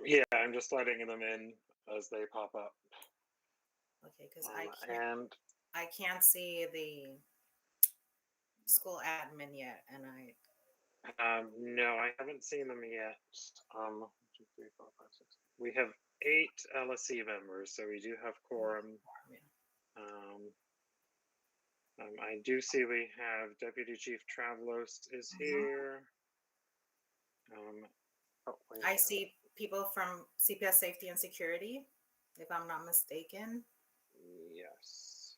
Yeah, I'm just letting them in as they pop up. Okay, because And I can't see the school admin yet, and no, I haven't seen them yet. 2, 3, 4, 5, 6. We have 8 LSC members, so we do have quorum. yeah. I do see we have Deputy Chief Travalos is here. I see people from CPS Safety and Security, if I'm not mistaken. Yes.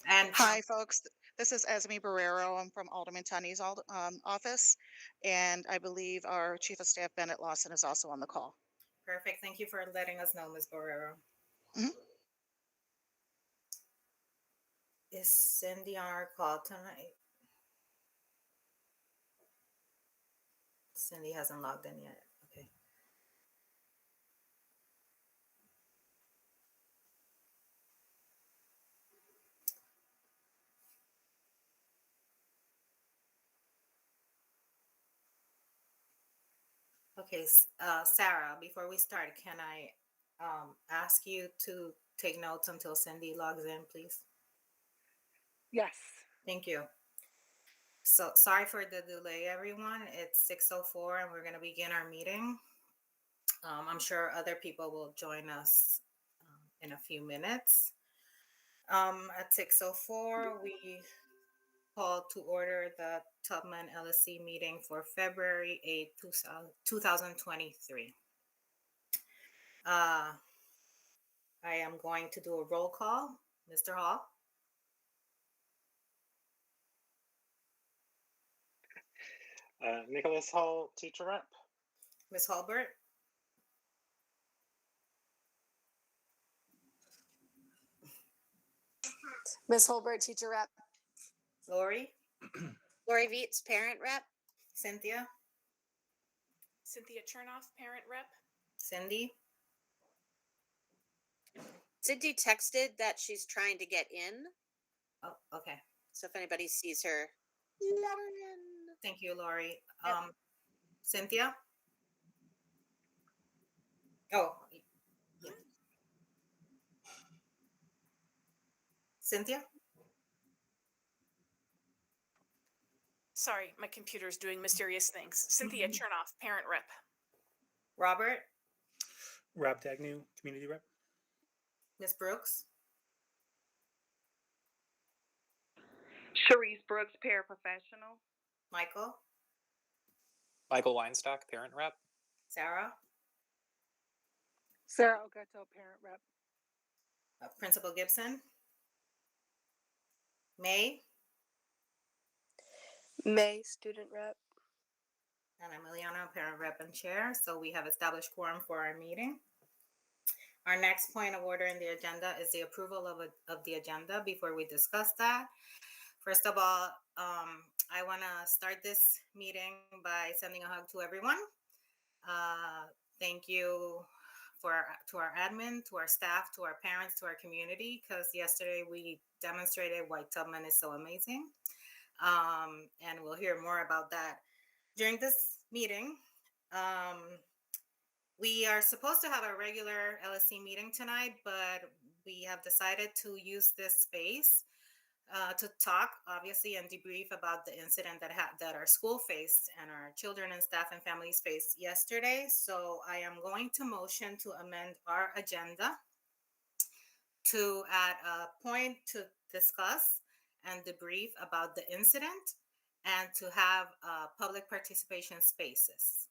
And Hi, folks. This is Esme Barrero. I'm from Alderman Tunney's office, and I believe our Chief of Staff, Bennett Lawson, is also on the call. Perfect. Thank you for letting us know, Ms. Barrero. Is Cindy on our call tonight? Cindy hasn't logged in yet. Okay. Okay, Sarah, before we start, can I ask you to take notes until Cindy logs in, please? Yes. Thank you. So sorry for the delay, everyone. It's 6:04 and we're going to begin our meeting. I'm sure other people will join us in a few minutes. At 6:04, we called to order the Tubman LSC meeting for February 8th, 2023. I am going to do a roll call. Mr. Hall? Nicholas Hall, teacher rep. Ms. Hulbert? Ms. Holbert, teacher rep. Lori? Lori Viets, parent rep. Cynthia? Cynthia Chernoff, parent rep. Cindy? Cindy texted that she's trying to get in. Oh, okay. So if anybody sees her, let her in. Thank you, Lori. Yep. Cynthia? Oh, yeah. Cynthia? Sorry, my computer's doing mysterious things. Cynthia Chernoff, parent rep. Robert? Rob Dagnew, community rep. Ms. Brooks? Cherise Brooks, paraprofessional. Michael? Michael Weinstock, parent rep. Sarah? Sarah Ogato, parent rep. Principal Gibson? May? May, student rep. And I'm Eliana, parent rep and chair. So we have established quorum for our meeting. Our next point of order in the agenda is the approval of the agenda. Before we discuss that, first of all, I want to start this meeting by sending a hug to everyone. Thank you to our admin, to our staff, to our parents, to our community, because yesterday we demonstrated why Tubman is so amazing. And we'll hear more about that during this meeting. We are supposed to have a regular LSC meeting tonight, but we have decided to use this space to talk, obviously, and debrief about the incident that our school faced and our children and staff and families faced yesterday. So I am going to motion to amend our agenda to add a point to discuss and debrief about the incident and to have public participation spaces.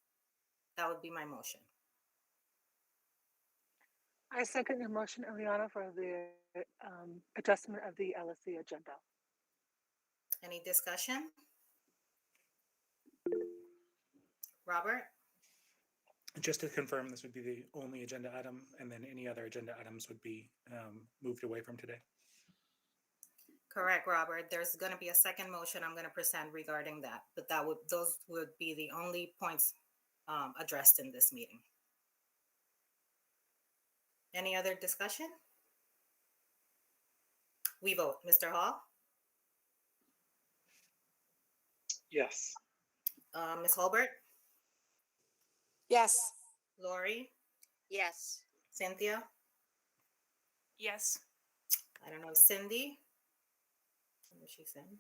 That would be my motion. I second your motion, Eliana, for the adjustment of the LSC agenda. Any discussion? Robert? Just to confirm, this would be the only agenda item, and then any other agenda items would be moved away from today. Correct, Robert. There's going to be a second motion I'm going to present regarding that, but those would be the only points addressed in this meeting. Any other discussion? We vote. Mr. Hall? Yes. Ms. Holbert, Yes. Lori, Yes. Cynthia, Yes. I don't know, Cindy. I don't know if she's in.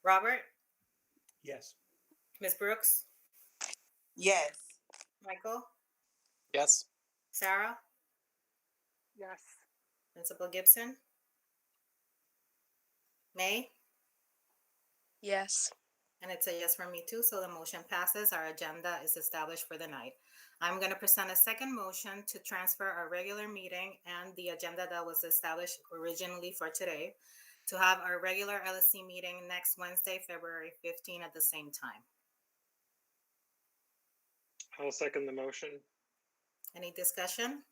Robert, Yes. Ms. Brooks, Yes. Michael, Yes. Sarah, Yes. Principal Gibson, May, Yes. and it's a yes from me too, so the motion passes. Our agenda is established for the night. I'm going to present a second motion to transfer our regular meeting and the agenda that was established originally for today to have our regular LSC meeting next Wednesday, February 15 at the same time. I'll second the motion. Any discussion?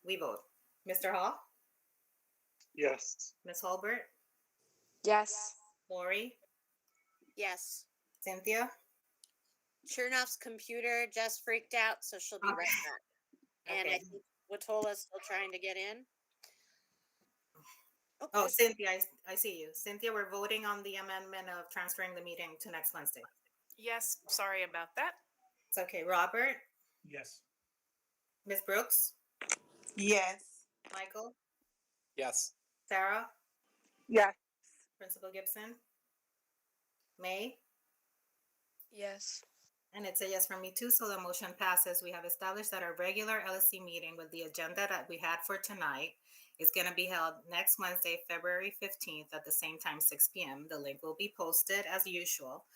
We vote. Mr. Hall, Yes. Ms. Holbert, Yes. Lori, Yes. Cynthia. Chernoff's computer just freaked out, so she'll be right Okay. back. And Okay. I think Watola's still trying to get in. Oh, Okay. Cynthia, I see you. Cynthia, we're voting on the amendment of transferring the meeting to next Wednesday. Yes. Sorry about that. It's okay. Robert, Yes. Ms. Brooks, Yes. Michael, Yes. Sarah, Yes. Principal Gibson, May, Yes. and it's a yes from me too, so the motion passes. We have established that our regular LSC meeting with the agenda that we had for tonight is going to be held next Wednesday, February 15th at the same time, 6 p.m. The link will be posted as usual,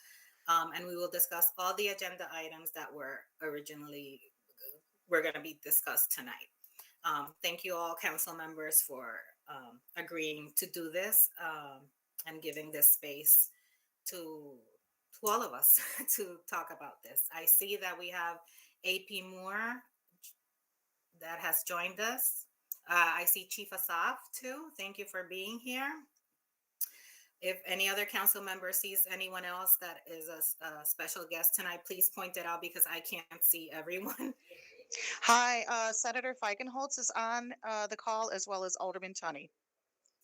and we will discuss all the agenda items that were going to be discussed tonight. Thank you all council members for agreeing to do this and giving this space to all of us to talk about this. I see that we have AP Moore that has joined us. I see Chief Asaf too. Thank you for being here. If any other council member sees anyone else that is a special guest tonight, please point it out because I can't see everyone. Hi, Senator Feigenholtz is on the call as well as Alderman Tunney.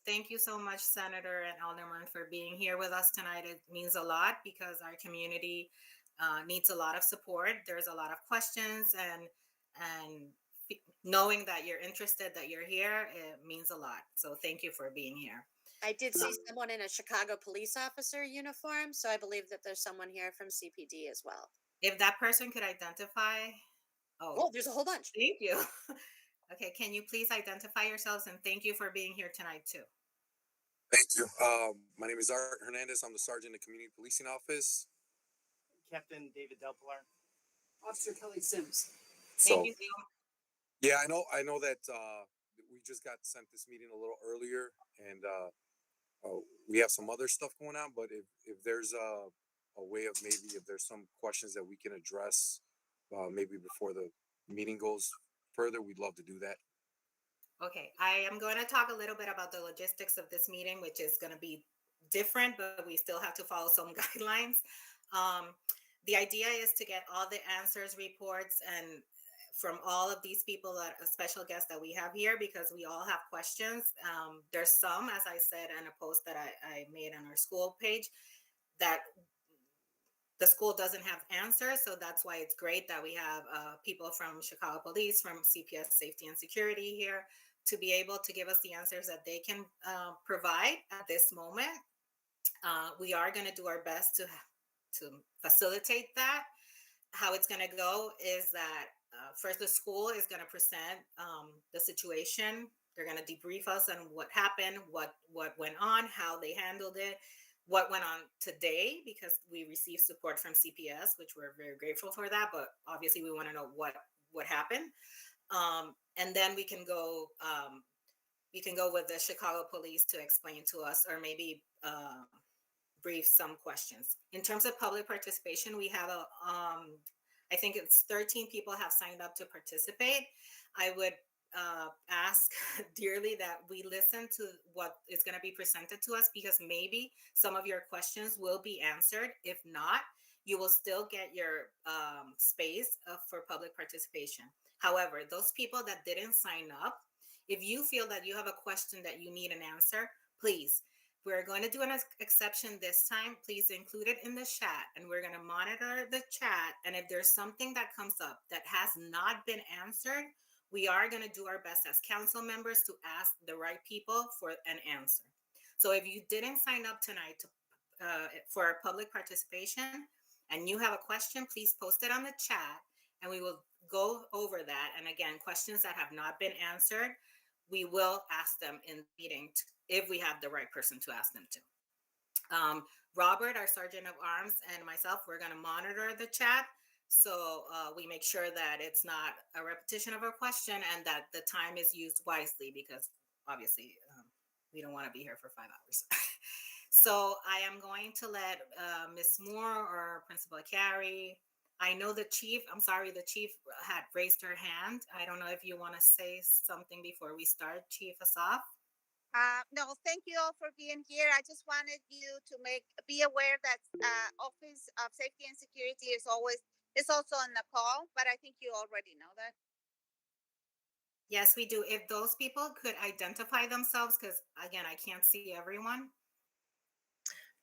Thank you so much, Senator and Alderman, for being here with us tonight. It means a lot because our community needs a lot of support. There's a lot of questions, and knowing that you're interested, that you're here, it means a lot. So thank you for being here. I did see someone in a Chicago police officer uniform, so I believe that there's someone here from CPD as well. If that person could identify, Oh, there's a whole bunch. thank you. Okay, can you please identify yourselves and thank you for being here tonight too. Thank you. My name is Art Hernandez. I'm the sergeant in the community policing office. Captain David Delpilar. Officer Kelly Sims. Thank So, you. yeah, I know that we just got sent this meeting a little earlier, and we have some other stuff going on. But if there's a way of maybe if there's some questions that we can address, maybe before the meeting goes further, we'd love to do that. Okay, I am going to talk a little bit about the logistics of this meeting, which is going to be different, but we still have to follow some guidelines. The idea is to get all the answers, reports, and from all of these people that special guests that we have here, because we all have questions. There's some, as I said in a post that I made on our school page, that the school doesn't have answers. So that's why it's great that we have people from Chicago Police, from CPS Safety and Security here to be able to give us the answers that they can provide at this moment. We are going to do our best to facilitate that. How it's going to go is that first the school is going to present the situation. They're going to debrief us on what happened, what went on, how they handled it, what went on today, because we received support from CPS, which we're very grateful for that. But obviously, we want to know what happened, and then we can go with the Chicago Police to explain to us, or maybe brief some questions. In terms of public participation, we have I think it's 13 people have signed up to participate. I would ask dearly that we listen to what is going to be presented to us, because maybe some of your questions will be answered. If not, you will still get your space for public participation. However, those people that didn't sign up, If you feel that you have a question that you need an answer, please, we're going to do an exception this time. Please include it in the chat, and we're going to monitor the chat. And if there's something that comes up that has not been answered, we are going to do our best as council members to ask the right people for an answer. So if you didn't sign up tonight for public participation and you have a question, please post it on the chat and we will go over that. And again, questions that have not been answered, we will ask them in the meeting if we have the right person to ask them to. Robert, our Sergeant of Arms, and myself, we're going to monitor the chat. So we make sure that it's not a repetition of a question and that the time is used wisely, because obviously we don't want to be here for 5 hours. So I am going to let Ms. Moore or Principal Carey. I know the chief, I'm sorry, the chief had raised her hand. I don't know if you want to say something before we start, Chief Asaf. No, thank you all for being here. I just wanted you to be aware that Office of Safety and Security is also on the call, but I think you already know that. Yes, we do. If those people could identify themselves, because again, I can't see everyone.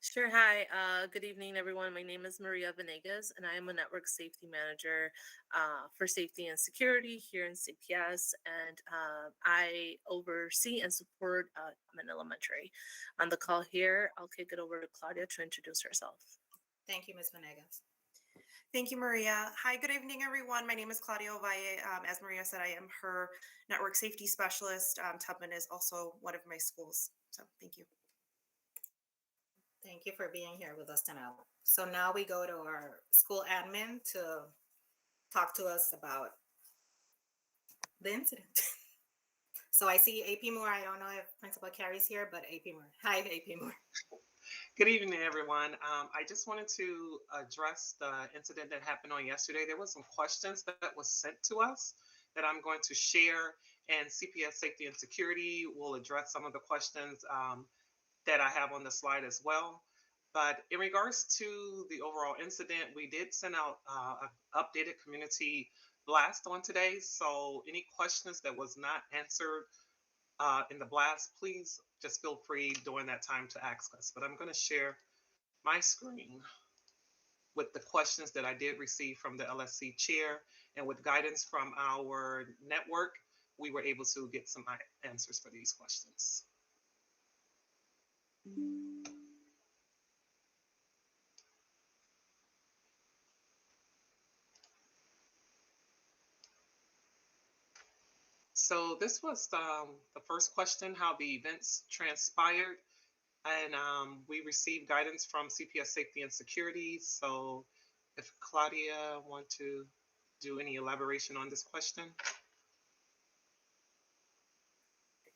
Sure. Hi. Good evening, everyone. My name is Maria Venegas, and I am a network safety manager for safety and security here in CPS. And I oversee and support Tubman Elementary. On the call here, I'll kick it over to Claudia to introduce herself. Thank you, Ms. Venegas. Thank you, Maria. Hi, good evening, everyone. My name is Claudia Ovalle. As Maria said, I am her network safety specialist. Tubman is also one of my schools. So thank you. Thank you for being here with us tonight. So now we go to our school admin to talk to us about the incident. So I see AP Moore. I don't know if Principal Carey's here, but AP Moore. Hi, AP Moore. Good evening, everyone. I just wanted to address the incident that happened on yesterday. There were some questions that was sent to us that I'm going to share, and CPS Safety and Security will address some of the questions that I have on the slide as well. But in regards to the overall incident, we did send out an updated community blast on today. So any questions that was not answered in the blast, please just feel free during that time to ask us. But I'm going to share my screen with the questions that I did receive from the LSC chair, and with guidance from our network, we were able to get some answers for these questions. So this was the first question, how the events transpired. And we received guidance from CPS Safety and Security. So if Claudia want to do any elaboration on this question.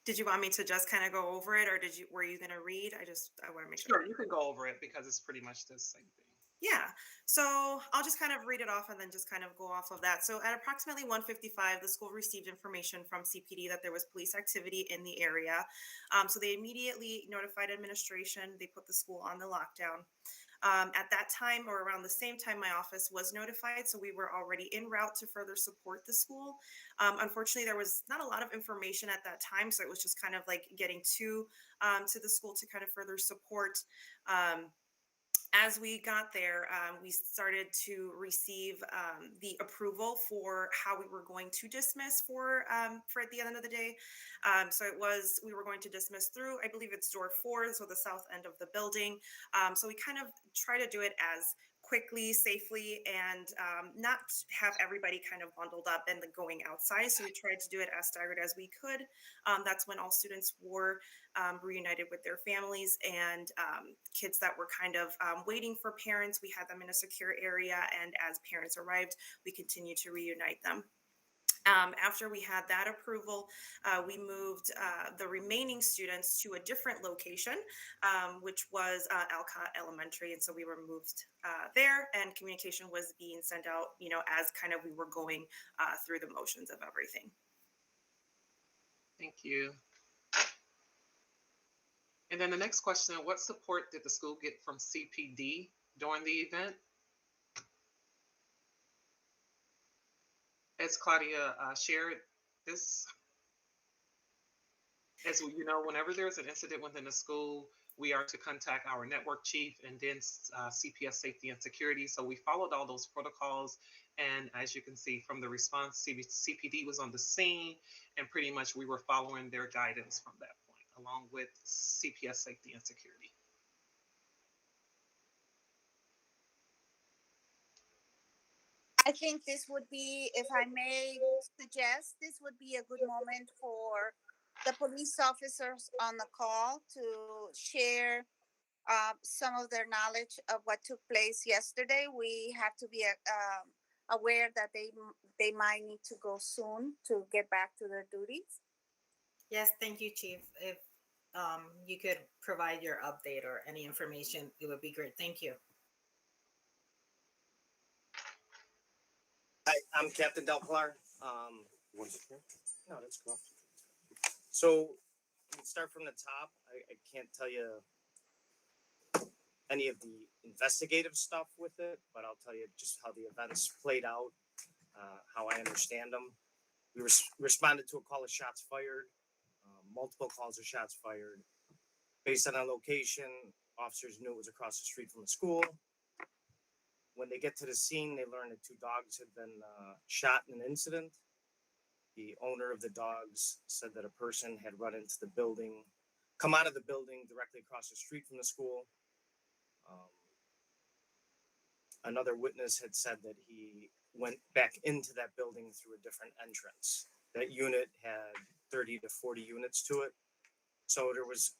Did you want me to just kind of go over it, or were you going to read? I want to make sure. Sure, you can go over it because it's pretty much the same thing. Yeah, so I'll just kind of read it off and then just kind of go off of that. So at approximately 1:55, the school received information from CPD that there was police activity in the area. So they immediately notified administration. They put the school on the lockdown. At that time, or around the same time, my office was notified, so we were already en route to further support the school. Unfortunately, there was not a lot of information at that time, so it was just kind of like getting to the school to kind of further support. As we got there, we started to receive the approval for how we were going to dismiss for at the end of the day. So we were going to dismiss through, I believe it's door 4, so the south end of the building. So we kind of try to do it as quickly, safely, and not have everybody kind of bundled up and going outside. So we tried to do it as staggered as we could. That's when all students were reunited with their families, and kids that were kind of waiting for parents, we had them in a secure area, and as parents arrived, we continued to reunite them. After we had that approval, we moved the remaining students to a different location, which was Alcott Elementary. And so we were moved there, and communication was being sent out, as kind of we were going through the motions of everything. Thank you. And then the next question, what support did the school get from CPD during the event? As Claudia shared, this As you know, whenever there's an incident within the school, we are to contact our network chief and then CPS safety and security. So we followed all those protocols. And as you can see from the response, CPD was on the scene, and pretty much we were following their guidance from that point, along with CPS safety and security. I think this would be, if I may suggest, this would be a good moment for the police officers on the call to share some of their knowledge of what took place yesterday. We have to be aware that they might need to go soon to get back to their duties. Yes, thank you, Chief. If you could provide your update or any information, it would be great. Thank you. Hi, I'm Captain Del Pilar. No, that's cool. So, we can start from the top. I can't tell you any of the investigative stuff with it, but I'll tell you just how the events played out, how I understand them. We responded to a call of shots fired, multiple calls of shots fired. Based on our location, officers knew it was across the street from the school. When they get to the scene, they learn that 2 dogs had been shot in an incident. The owner of the dogs said that a person had run into the building, come out of the building directly across the street from the school. Another witness had said that he went back into that building through a different entrance. That unit had 30 to 40 units to it. So there was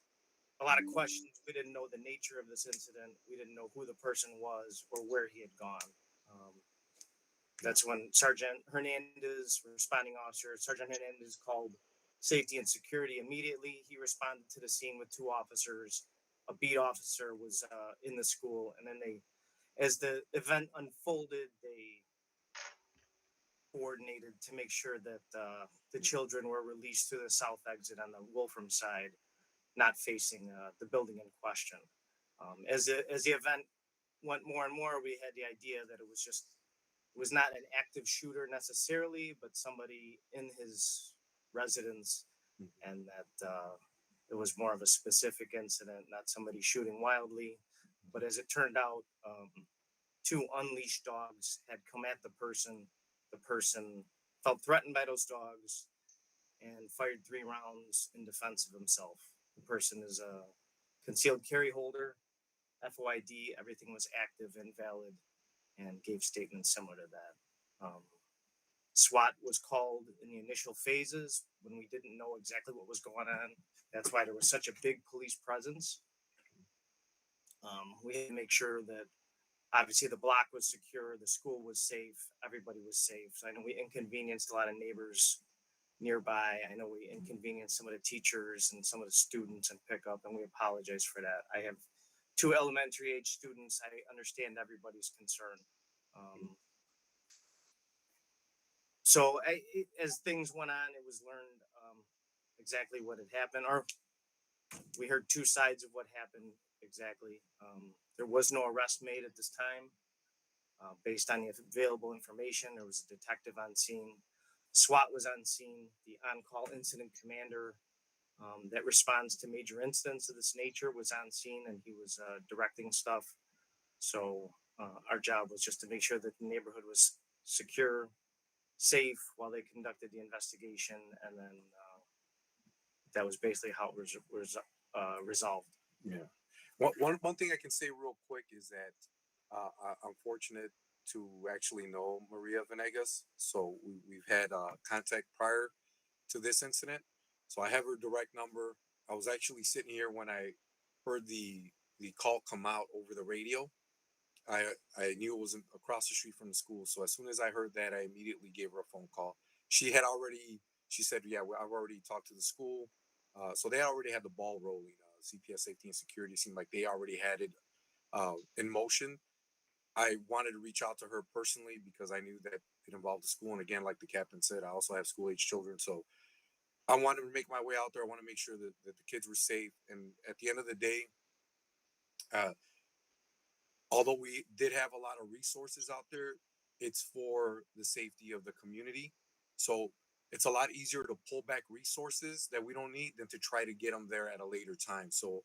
a lot of questions. We didn't know the nature of this incident. We didn't know who the person was or where he had gone. That's when Sergeant Hernandez, responding officer, Sergeant Hernandez called safety and security immediately. He responded to the scene with 2 officers. A beat officer was in the school, and then as the event unfolded, they coordinated to make sure that the children were released through the south exit on the Wolfram side, not facing the building in question. As the event went more and more, we had the idea that it was not an active shooter necessarily, but somebody in his residence, and that it was more of a specific incident, not somebody shooting wildly. But as it turned out, 2 unleashed dogs had come at the person. The person felt threatened by those dogs and fired 3 rounds in defense of himself. The person is a concealed carry holder, FOID, everything was active and valid, and gave statements similar to that. SWAT was called in the initial phases when we didn't know exactly what was going on. That's why there was such a big police presence. We had to make sure that obviously the block was secure, the school was safe, everybody was safe. So I know we inconvenienced a lot of neighbors nearby. I know we inconvenienced some of the teachers and some of the students in pickup, and we apologize for that. I have 2 elementary age students. I understand everybody's concern. So as things went on, it was learned exactly what had happened, or we heard 2 sides of what happened exactly. There was no arrest made at this time. Based on the available information, there was a detective on scene. SWAT was on scene. The on-call incident commander that responds to major incidents of this nature was on scene, and he was directing stuff. So our job was just to make sure that the neighborhood was secure, safe while they conducted the investigation, and then that was basically how it was resolved. Yeah. One thing I can say real quick is that I'm fortunate to actually know Maria Venegas. So we've had contact prior to this incident. So I have her direct number. I was actually sitting here when I heard the call come out over the radio. I knew it was across the street from the school. So as soon as I heard that, I immediately gave her a phone call. She said, yeah, I've already talked to the school. So they already had the ball rolling. CPS safety and security seemed like they already had it in motion. I wanted to reach out to her personally because I knew that it involved the school. And again, like the captain said, I also have school age children. So I wanted to make my way out there. I want to make sure that the kids were safe. And at the end of the day, although we did have a lot of resources out there, it's for the safety of the community. So it's a lot easier to pull back resources that we don't need than to try to get them there at a later time. So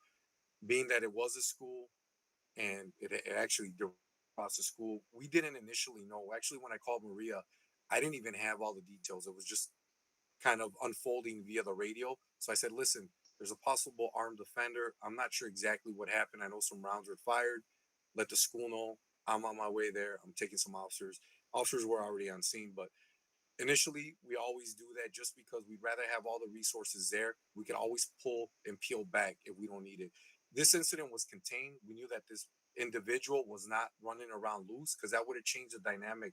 being that it was a school and it actually across the school, we didn't initially know. Actually, when I called Maria, I didn't even have all the details. It was just kind of unfolding via the radio. So I said, listen, there's a possible armed offender. I'm not sure exactly what happened. I know some rounds were fired. Let the school know. I'm on my way there. I'm taking some officers. Officers were already on scene, but initially we always do that just because we'd rather have all the resources there. We can always pull and peel back if we don't need it. This incident was contained. We knew that this individual was not running around loose because that would have changed the dynamic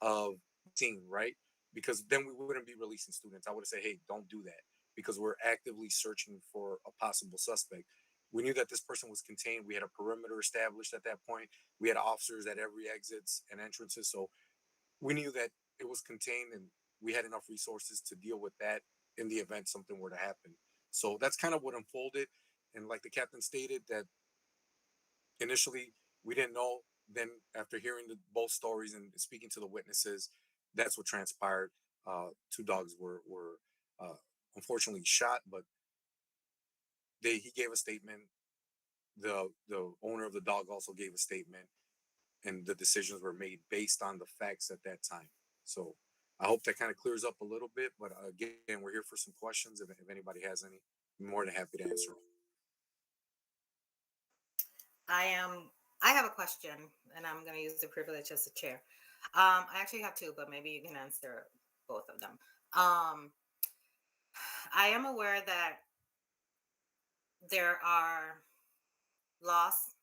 of scene, right? Because then we wouldn't be releasing students. I would have said, hey, don't do that because we're actively searching for a possible suspect. We knew that this person was contained. We had a perimeter established at that point. We had officers at every exits and entrances. So we knew that it was contained and we had enough resources to deal with that in the event something were to happen. So that's kind of what unfolded. And like the captain stated, that initially we didn't know. Then after hearing both stories and speaking to the witnesses, that's what transpired. Two dogs were unfortunately shot, but he gave a statement. The owner of the dog also gave a statement, and the decisions were made based on the facts at that time. So I hope that kind of clears up a little bit. But again, we're here for some questions. If anybody has any, I'm more than happy to answer them. I have a question, and I'm going to use the privilege as a chair. I actually have two, but maybe you can answer both of them. I am aware that there are laws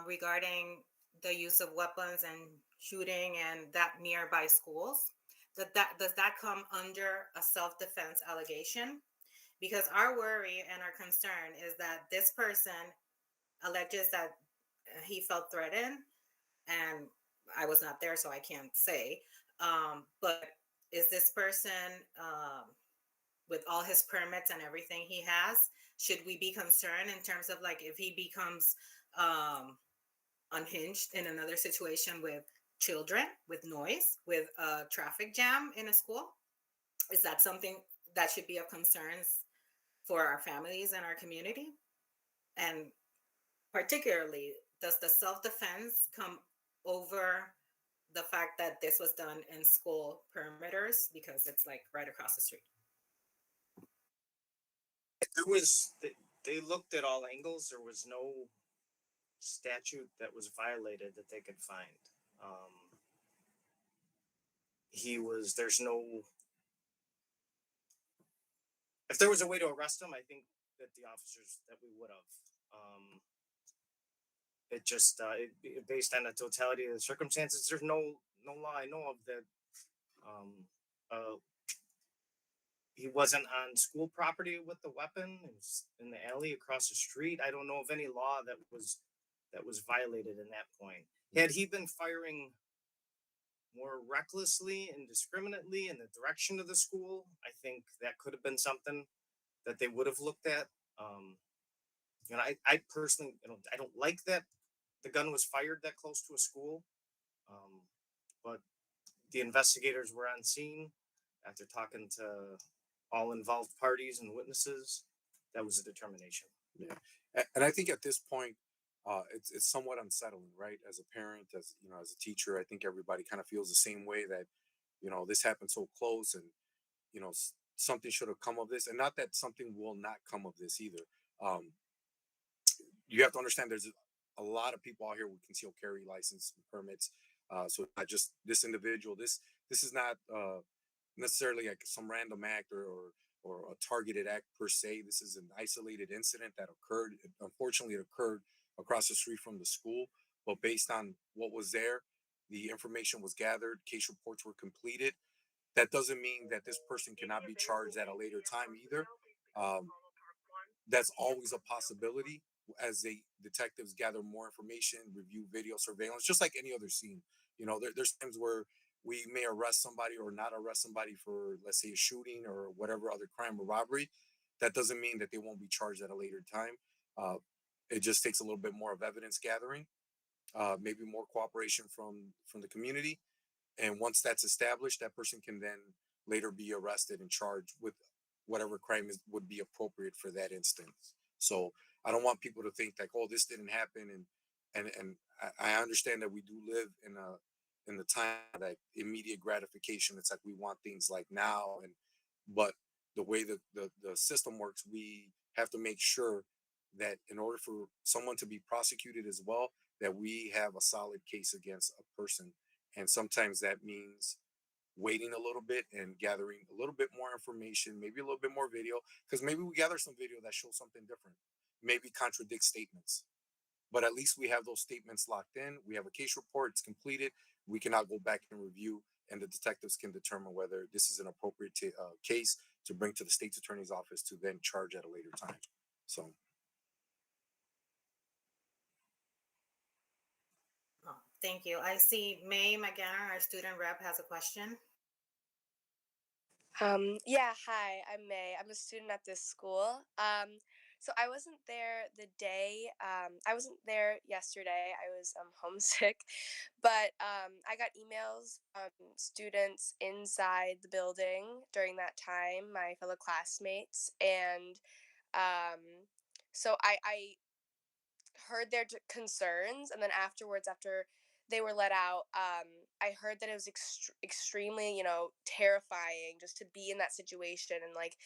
regarding the use of weapons and shooting and that nearby schools. Does that come under a self-defense allegation? Because our worry and our concern is that this person alleges that he felt threatened, and I was not there, so I can't say. But is this person, with all his permits and everything he has, should we be concerned in terms of like if he becomes unhinged in another situation with children, with noise, with a traffic jam in a school? Is that something that should be of concerns for our families and our community? And particularly, does the self-defense come over the fact that this was done in school perimeters because it's like right across the street? There was they looked at all angles. There was no statute that was violated that they could find. There's no, if there was a way to arrest him, I think that the officers that we would have. It just based on the totality of the circumstances, there's no law I know of that he wasn't on school property with the weapon. It was in the alley across the street. I don't know of any law that was violated in that point. Had he been firing more recklessly and indiscriminately in the direction of the school, I think that could have been something that they would have looked at. I personally, I don't like that the gun was fired that close to a school, but the investigators were on scene after talking to all involved parties and witnesses. That was a determination. Yeah, and I think at this point, it's somewhat unsettling, right? As a parent, as as a teacher, I think everybody kind of feels the same way that this happened so close, and something should have come of this, and not that something will not come of this either. Um, you have to understand there's a lot of people out here with concealed carry license and permits. So not just this individual. This is not necessarily like some random act or a targeted act per se. This is an isolated incident that occurred. Unfortunately, it occurred across the street from the school. But based on what was there, the information was gathered. Case reports were completed. That doesn't mean that this person cannot be charged at a later time either. Um, that's always a possibility as the detectives gather more information, review video surveillance, just like any other scene. There's times where we may arrest somebody or not arrest somebody for, let's say, a shooting or whatever other crime or robbery. That doesn't mean that they won't be charged at a later time. Uh, it just takes a little bit more of evidence gathering, maybe more cooperation from the community, and once that's established, that person can then later be arrested and charged with whatever crime would be appropriate for that instance. So I don't want people to think like, oh, this didn't happen, and I understand that we do live in the time that immediate gratification. It's like we want things like now, but the way that the system works, we have to make sure that in order for someone to be prosecuted as well, that we have a solid case against a person. And sometimes that means waiting a little bit and gathering a little bit more information, maybe a little bit more video, because maybe we gather some video that shows something different, maybe contradict statements. But at least we have those statements locked in. We have a case report, it's completed. We can now go back and review, and the detectives can determine whether this is an appropriate case to bring to the state's attorney's office to then charge at a later time. So Oh, thank you. I see May McGanner, our student rep, has a question. Yeah, hi, I'm May. I'm a student at this school. So I wasn't there the day, I wasn't there yesterday. I was homesick, but I got emails from students inside the building during that time, my fellow classmates, and um, so I heard their concerns, and then afterwards, after they were let out, I heard that it was extremely, terrifying just to be in that situation, and like,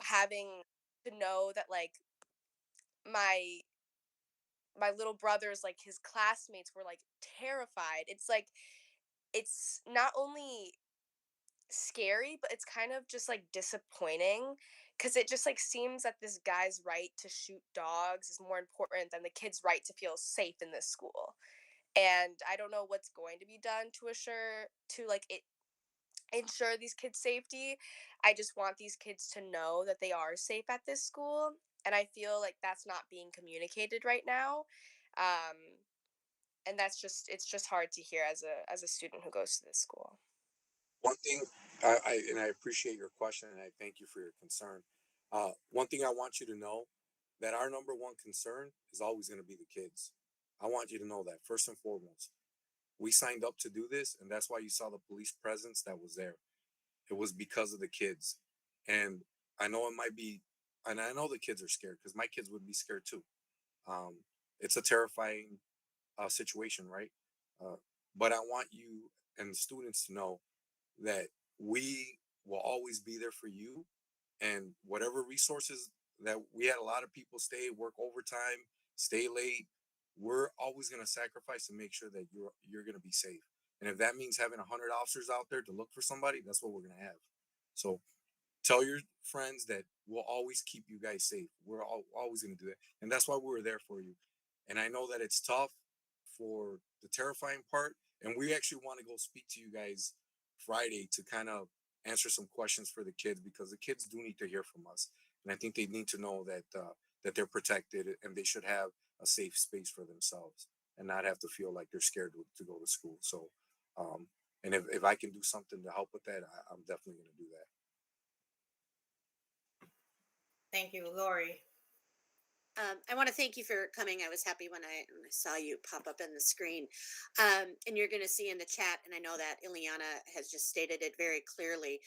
having to know that like my my little brothers, like his classmates, were like terrified. It's like it's not only scary, but it's kind of just like disappointing because it just like seems that this guy's right to shoot dogs is more important than the kid's right to feel safe in this school. And I don't know what's going to be done to ensure these kids' safety. I just want these kids to know that they are safe at this school, and I feel like that's not being communicated right now. Um, and it's just hard to hear as a student who goes to this school. one thing, and I appreciate your question, and I thank you for your concern. One thing I want you to know, that our number one concern is always going to be the kids. I want you to know that first and foremost. We signed up to do this, and that's why you saw the police presence that was there. It was because of the kids. And I know it might be, and I know the kids are scared because my kids would be scared too. Um, it's a terrifying situation, right? Uh, but I want you and the students to know that we will always be there for you, and whatever resources that we had, a lot of people work overtime, stay late. We're always going to sacrifice to make sure that you're going to be safe. And if that means having 100 officers out there to look for somebody, that's what we're going to have. So tell your friends that we'll always keep you guys safe. We're always going to do that. And that's why we were there for you. And I know that it's tough for the terrifying part. And we actually want to go speak to you guys Friday to kind of answer some questions for the kids, because the kids do need to hear from us. And I think they need to know that they're protected and they should have a safe space for themselves and not have to feel like they're scared to go to school. So, and if I can do something to help with that, I'm definitely going to do that. Thank you, Lori. I want to thank you for coming. I was happy when I saw you pop up in the screen. And you're going to see in the chat, and I know that Ileana has just stated it very clearly.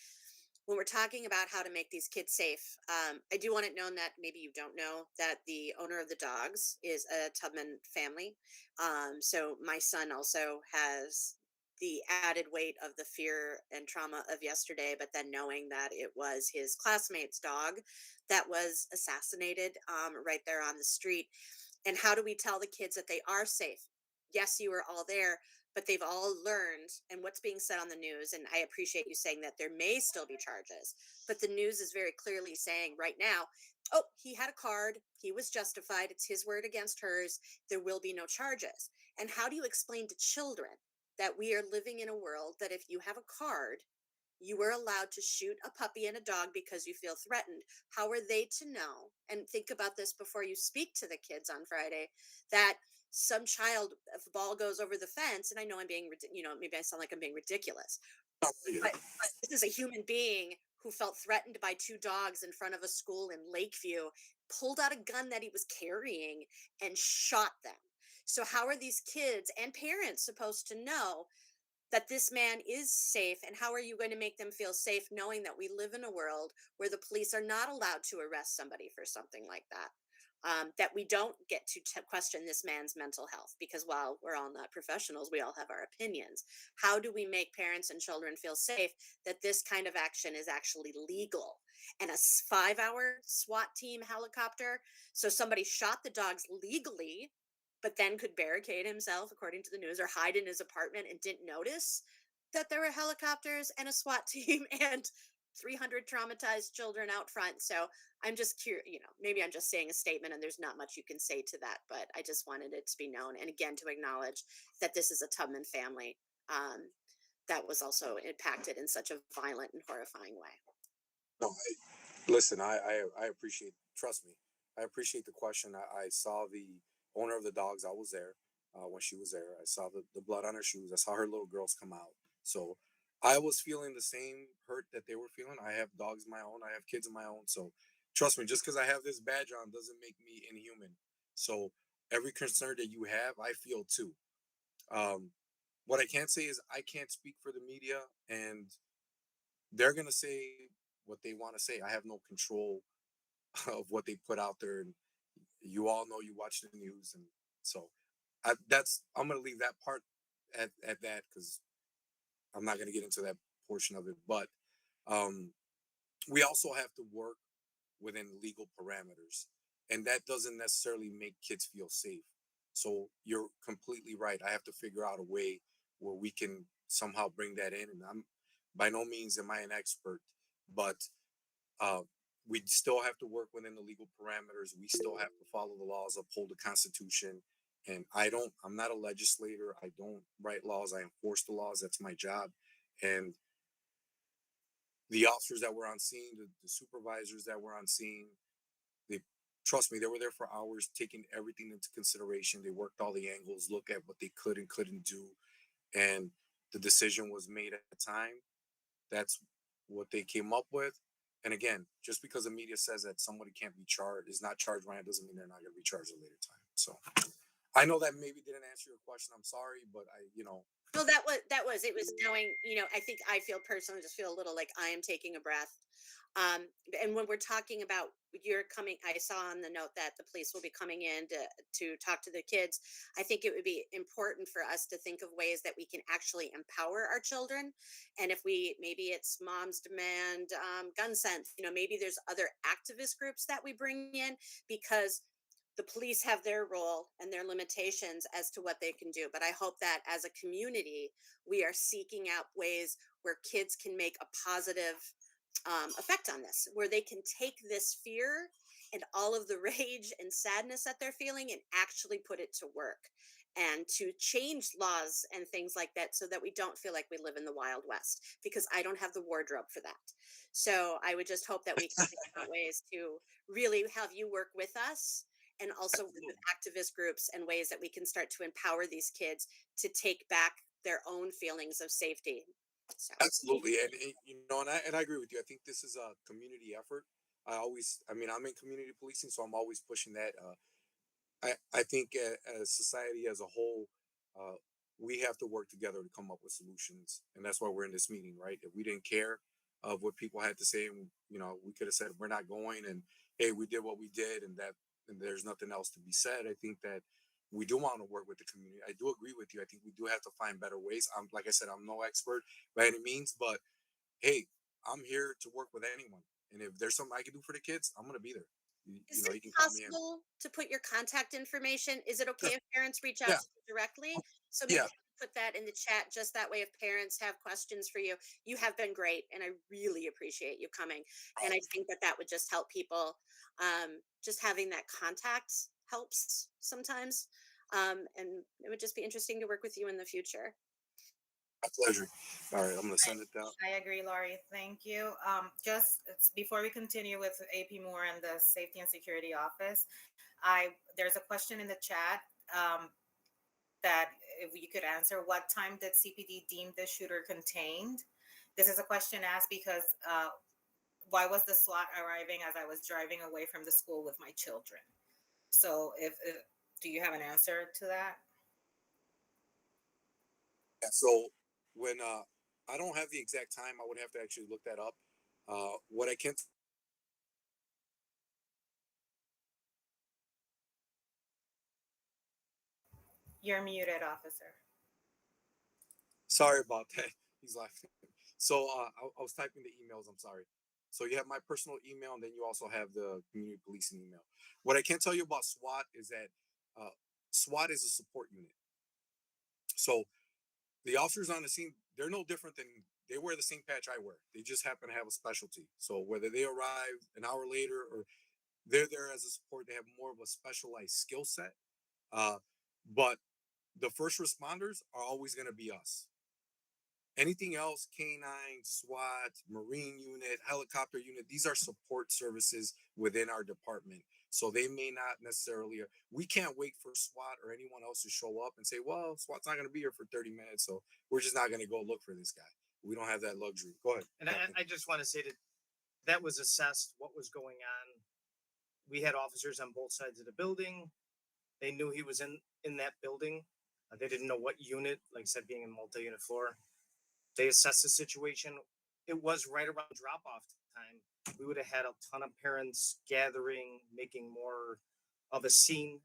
When we're talking about how to make these kids safe, I do want it known that maybe you don't know that the owner of the dogs is a Tubman family. So my son also has the added weight of the fear and trauma of yesterday, but then knowing that it was his classmate's dog that was assassinated right there on the street. And how do we tell the kids that they are safe? Yes, you were all there, but they've all learned, and what's being said on the news, and I appreciate you saying that there may still be charges, but the news is very clearly saying right now, oh, he had a card, he was justified, it's his word against hers, there will be no charges. And how do you explain to children that we are living in a world that if you have a card, you were allowed to shoot a puppy and a dog because you feel threatened? How are they to know? And think about this before you speak to the kids on Friday, that some child, if a ball goes over the fence, and I know I'm being, maybe I sound like I'm being ridiculous, but this is a human being who felt threatened by two dogs in front of a school in Lakeview, pulled out a gun that he was carrying and shot them. So how are these kids and parents supposed to know that this man is safe, and how are you going to make them feel safe knowing that we live in a world where the police are not allowed to arrest somebody for something like that? That we don't get to question this man's mental health, because while we're all not professionals, we all have our opinions. How do we make parents and children feel safe that this kind of action is actually legal? And a 5-hour SWAT team helicopter, so somebody shot the dogs legally, but then could barricade himself, according to the news, or hide in his apartment and didn't notice that there were helicopters and a SWAT team and 300 traumatized children out front. So I'm just curious, maybe I'm just saying a statement and there's not much you can say to that, but I just wanted it to be known. And again, to acknowledge that this is a Tubman family that was also impacted in such a violent and horrifying way. No, listen, I appreciate, trust me, I appreciate the question. I saw the owner of the dogs. I was there when she was there. I saw the blood on her shoes. I saw her little girls come out. So I was feeling the same hurt that they were feeling. I have dogs of my own. I have kids of my own. So trust me, just because I have this badge on doesn't make me inhuman. So every concern that you have, I feel too. What I can't say is I can't speak for the media, and they're going to say what they want to say. I have no control of what they put out there. And you all know, you watch the news. And so I'm going to leave that part at that, because I'm not going to get into that portion of it. But we also have to work within legal parameters, and that doesn't necessarily make kids feel safe. So you're completely right. I have to figure out a way where we can somehow bring that in. And I'm by no means am I an expert, but uh, we still have to work within the legal parameters. We still have to follow the laws, uphold the Constitution. And I'm not a legislator. I don't write laws. I enforce the laws. That's my job. And the officers that were on scene, the supervisors that were on scene, they, trust me, they were there for hours, taking everything into consideration. They worked all the angles, look at what they could and couldn't do. And the decision was made at the time. That's what they came up with. And again, just because the media says that somebody can't be charged, is not charged right, doesn't mean they're not going to be charged at a later time. So I know that maybe didn't answer your question. I'm sorry, but No, it was knowing, I think I feel personally just feel a little like I am taking a breath. And when we're talking about I saw on the note that the police will be coming in to talk to the kids. I think it would be important for us to think of ways that we can actually empower our children. And maybe it's Moms Demand Gun Sense, maybe there's other activist groups that we bring in, because the police have their role and their limitations as to what they can do. But I hope that as a community, we are seeking out ways where kids can make a positive effect on this, where they can take this fear and all of the rage and sadness that they're feeling and actually put it to work, and to change laws and things like that, so that we don't feel like we live in the Wild West, because I don't have the wardrobe for that. So I would just hope that we can think about ways to really have you work with us, and also with activist groups, and ways that we can start to empower these kids to take back their own feelings of safety. So. Absolutely. And I agree with you. I think this is a community effort. I'm in community policing, so I'm always pushing that. I think as society as a whole, uh, we have to work together to come up with solutions, and that's why we're in this meeting, right? If we didn't care of what people had to say, and we could have said we're not going, and hey, we did what we did, and there's nothing else to be said. I think that we do want to work with the community. I do agree with you. I think we do have to find better ways. Like I said, I'm no expert by any means, but hey, I'm here to work with anyone, and if there's something I can do for the kids, I'm gonna be there. Is You it can call me in. possible to put your contact information? Is it okay Yeah, if parents reach out yeah, to you directly? So maybe yeah. you can put that in the chat, just that way, if parents have questions for you. You have been great, and I really appreciate you coming. And I think that would just help people. Just having that contact helps sometimes. And it would just be interesting to work with you in the future. My pleasure. All right, I'm gonna send it down. I agree, Laurie. Thank you. Before we continue with AP Moore and the Safety and Security Office, there's a question in the chat that if you could answer. What time did CPD deem the shooter contained? This is a question asked because why was the SWAT arriving as I was driving away from the school with my children? So do you have an answer to that? Yeah, so when I don't have the exact time, I would have to actually look that up. What I can You're muted, officer. Sorry about that. He's laughing. So I was typing the emails. I'm sorry. So you have my personal email, and then you also have the community policing email. What I can tell you about SWAT is that SWAT is a support unit. So the officers on the scene, they're no different than they wear the same patch I wear. They just happen to have a specialty. So whether they arrive an hour later or they're there as a support, they have more of a specialized skill set. But the first responders are always going to be us. Anything else, K9, SWAT, Marine unit, helicopter unit, these are support services within our department. So they may not necessarily, we can't wait for SWAT or anyone else to show up and say, well, SWAT's not going to be here for 30 minutes. So we're just not going to go look for this guy. We don't have that luxury. Go ahead. And I just want to say that was assessed what was going on. We had officers on both sides of the building. They knew he was in that building. They didn't know what unit, like I said, being in multi-unit floor. They assessed the situation. It was right around drop-off time. We would have had a ton of parents gathering, making more of a scene.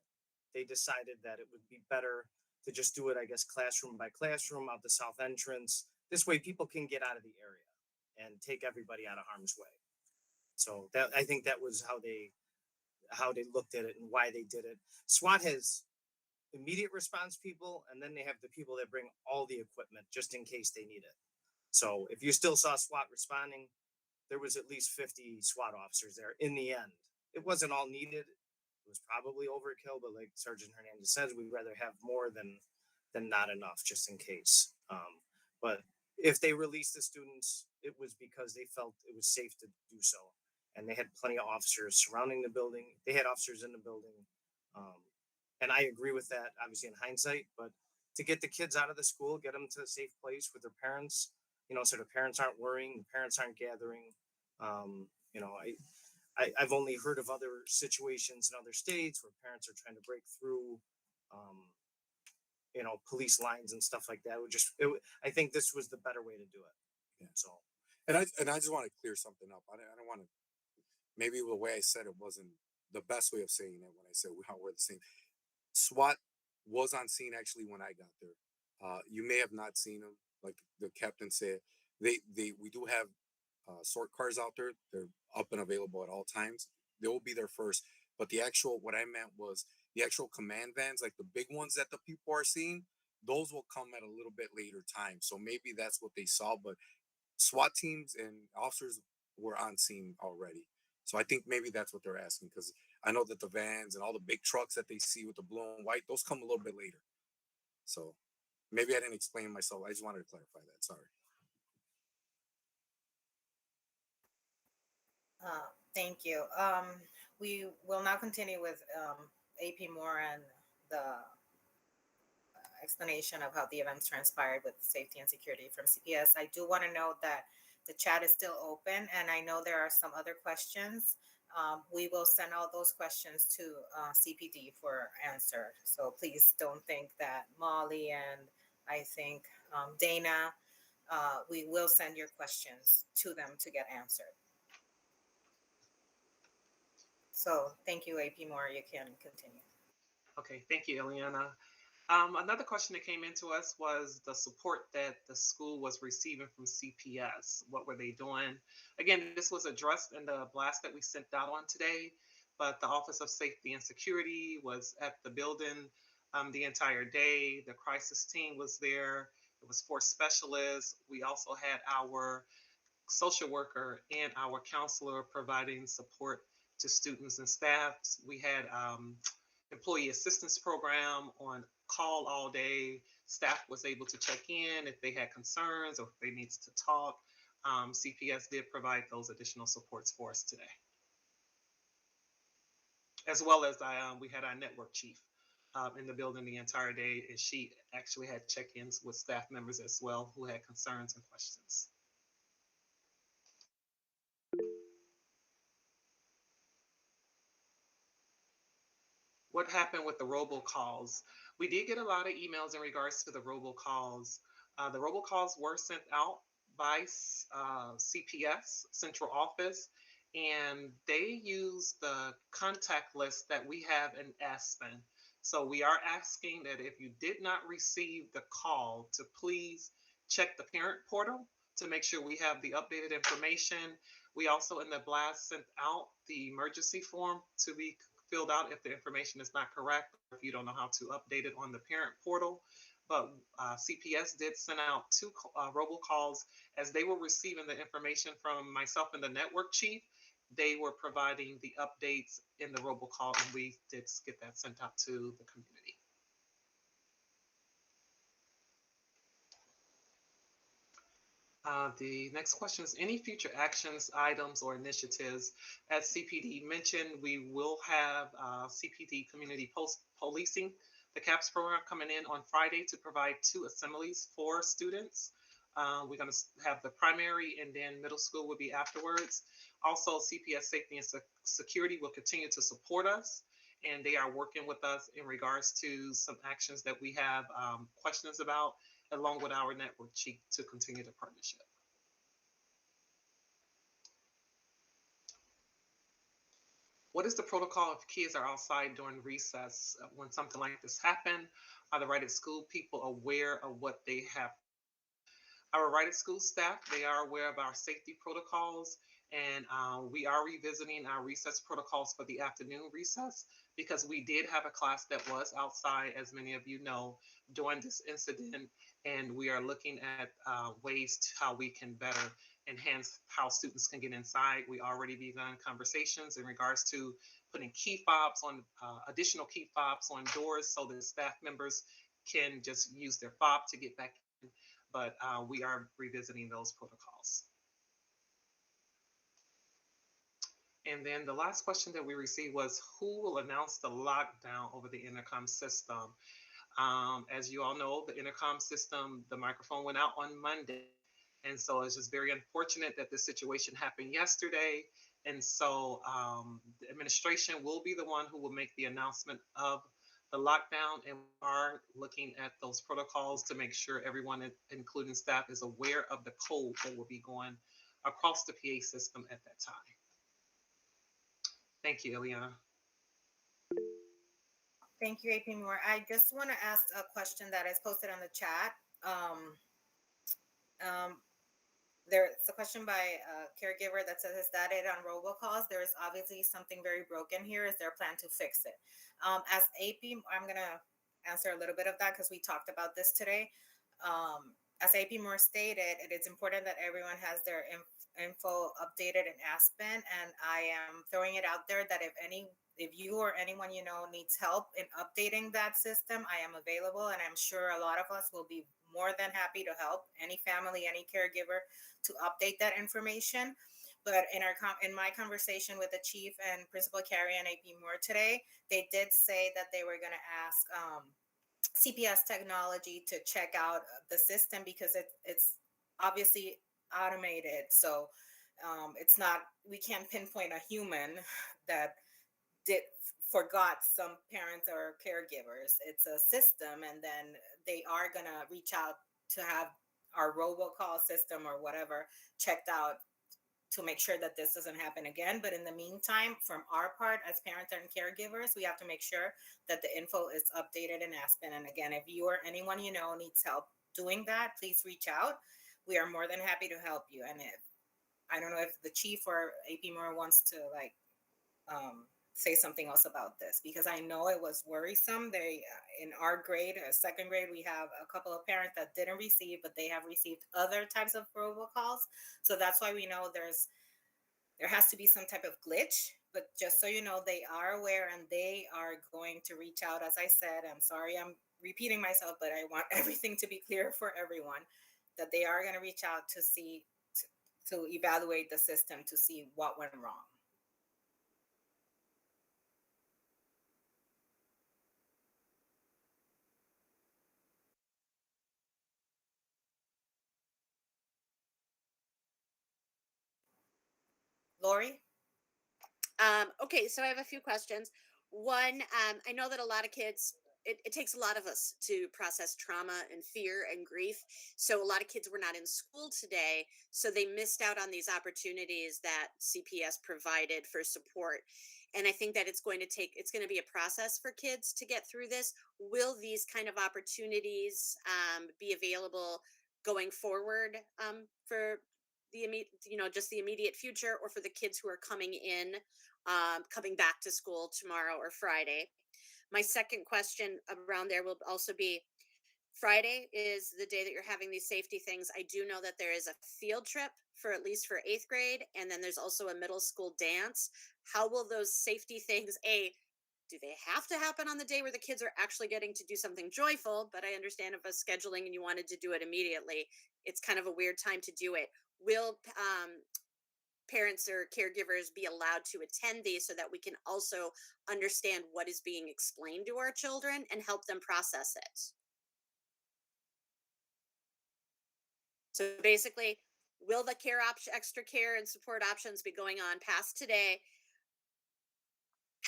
They decided that it would be better to just do it, I guess, classroom by classroom out the south entrance. This way people can get out of the area and take everybody out of harm's way. So that, I think that was how they looked at it and why they did it. SWAT has immediate response people, and then they have the people that bring all the equipment just in case they need it. So if you still saw SWAT responding, there was at least 50 SWAT officers there in the end. It wasn't all needed. It was probably overkill, but like Sergeant Hernandez says, we'd rather have more than not enough, just in case. But if they released the students, it was because they felt it was safe to do so. And they had plenty of officers surrounding the building. They had officers in the building. And I agree with that, obviously in hindsight, but to get the kids out of the school, get them to a safe place with their parents, so the parents aren't worrying, the parents aren't gathering. I've only heard of other situations in other states where parents are trying to break through, police lines and stuff like that. I think this was the better way to do it. Yeah. So, and I just want to clear something up. I don't want to. Maybe the way I said it wasn't the best way of saying it when I said we're the same. SWAT was on scene actually when I got there. You may have not seen them, like the captain said. We do have sort cars out there. They're up and available at all times. They will be there first. But what I meant was the actual command vans, like the big ones that the people are seeing, those will come at a little bit later time. So maybe that's what they saw. But SWAT teams and officers were on scene already. So I think maybe that's what they're asking, because I know that the vans and all the big trucks that they see with the blue and white, those come a little bit later. So maybe I didn't explain myself. I just wanted to clarify that. Sorry. Thank you. We will now continue with AP Moore and the explanation of how the events transpired with safety and security from CPS. I do want to note that the chat is still open, and I know there are some other questions. We will send all those questions to CPD for answer. So please don't think that Molly and I think Dana, we will send your questions to them to get answered. So thank you, AP Moore. You can continue. Okay, thank you, Ileana. Another question that came into us was the support that the school was receiving from CPS. What were they doing? Again, this was addressed in the blast that we sent out on today, but the Office of Safety and Security was at the building the entire day. The crisis team was there. It was 4 specialists. We also had our social worker and our counselor providing support to students and staff. We had employee assistance program on call all day. Staff was able to check in if they had concerns or if they needed to talk. CPS did provide those additional supports for us today. As well as we had our network chief in the building the entire day, and she actually had check-ins with staff members as well who had concerns and questions. What happened with the robocalls? We did get a lot of emails in regards to the robocalls. The robocalls were sent out by CPS Central Office, and they use the contact list that we have in Aspen. So we are asking that if you did not receive the call, to please check the parent portal to make sure we have the updated information. We also in the blast sent out the emergency form to be filled out if the information is not correct, or if you don't know how to update it on the parent portal. But CPS did send out two robocalls as they were receiving the information from myself and the network chief. They were providing the updates in the robocall, and we did get that sent out to the community. The next question is, any future actions, items, or initiatives? As CPD mentioned, we will have CPD community policing, the CAPS program, coming in on Friday to provide 2 assemblies for students. We're going to have the primary, and then middle school will be afterwards. Also, CPS Safety and Security will continue to support us, and they are working with us in regards to some actions that we have questions about, along with our network chief, to continue the partnership. What is the protocol if kids are outside during recess when something like this happen? Are the Right at School people aware of what they have? Our Right at School staff, they are aware of our safety protocols, and we are revisiting our recess protocols for the afternoon recess, because we did have a class that was outside, as many of you know, during this incident, and we are looking at ways to how we can better enhance how students can get inside. We already begun conversations in regards to putting key fobs on, additional key fobs on doors, so that staff members can just use their fob to get back in. But we are revisiting those protocols. And then the last question that we received was, who will announce the lockdown over the intercom system? As you all know, the intercom system, the microphone went out on Monday. And so it's just very unfortunate that this situation happened yesterday. And so the administration will be the one who will make the announcement of the lockdown, and we are looking at those protocols to make sure everyone, including staff, is aware of the code that will be going across the PA system at that time. Thank you, Eliana. Thank you, AP Moore. I just want to ask a question that is posted on the chat. There's a question by a caregiver that says, is that it on robocalls? There is obviously something very broken here. Is there a plan to fix it? As AP, I'm going to answer a little bit of that because we talked about this today. As AP Moore stated, it is important that everyone has their info updated in Aspen, and I am throwing it out there that if you or anyone you know needs help in updating that system, I am available, and I'm sure a lot of us will be more than happy to help any family, any caregiver to update that information. But in my conversation with the chief and Principal Carrie and AP Moore today, they did say that they were going to ask CPS Technology to check out the system, because it's obviously automated. So it's not, we can't pinpoint a human that forgot some parents or caregivers. It's a system, and then they are going to reach out to have our robocall system or whatever checked out to make sure that this doesn't happen again. But in the meantime, from our part as parents and caregivers, we have to make sure that the info is updated in Aspen. And again, if you or anyone you know needs help doing that, please reach out. We are more than happy to help you. And if I don't know if the chief or AP Moore wants to say something else about this, because I know it was worrisome. They in our grade, second grade, we have a couple of parents that didn't receive, but they have received other types of robocalls. So that's why we know there has to be some type of glitch. But just so you know, they are aware and they are going to reach out. As I said, I'm sorry I'm repeating myself, but I want everything to be clear for everyone that they are going to reach out to see to evaluate the system to see what went wrong. Lori? Okay, so I have a few questions. One, I know that a lot of kids it takes a lot of us to process trauma and fear and grief. So a lot of kids were not in school today, so they missed out on these opportunities that CPS provided for support. And I think that it's going to be a process for kids to get through this. Will these kind of opportunities be available going forward for the immediate, just the immediate future, or for the kids who are coming back to school tomorrow or Friday? My second question around there will also be, Friday is the day that you're having these safety things. I do know that there is a field trip for at least for 8th grade, and then there's also a middle school dance. How will those safety things, do they have to happen on the day where the kids are actually getting to do something joyful? But I understand if us scheduling and you wanted to do it immediately, it's kind of a weird time to do it. Will parents or caregivers be allowed to attend these so that we can also understand what is being explained to our children and help them process it? So basically, will the extra care and support options be going on past today?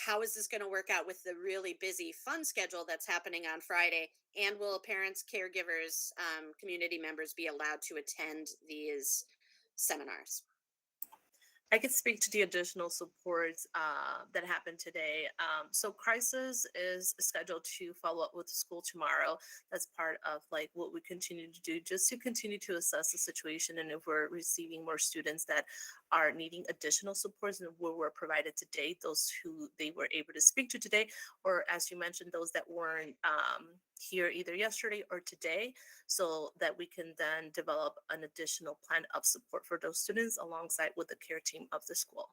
How is this going to work out with the really busy fun schedule that's happening on Friday? And will parents, caregivers, community members be allowed to attend these seminars? I could speak to the additional supports that happened today. So crisis is scheduled to follow up with the school tomorrow. That's part of like what we continue to do, just to continue to assess the situation, and if we're receiving more students that are needing additional supports and what were provided today, those who they were able to speak to today, or as you mentioned, those that weren't here either yesterday or today, so that we can then develop an additional plan of support for those students alongside with the care team of the school.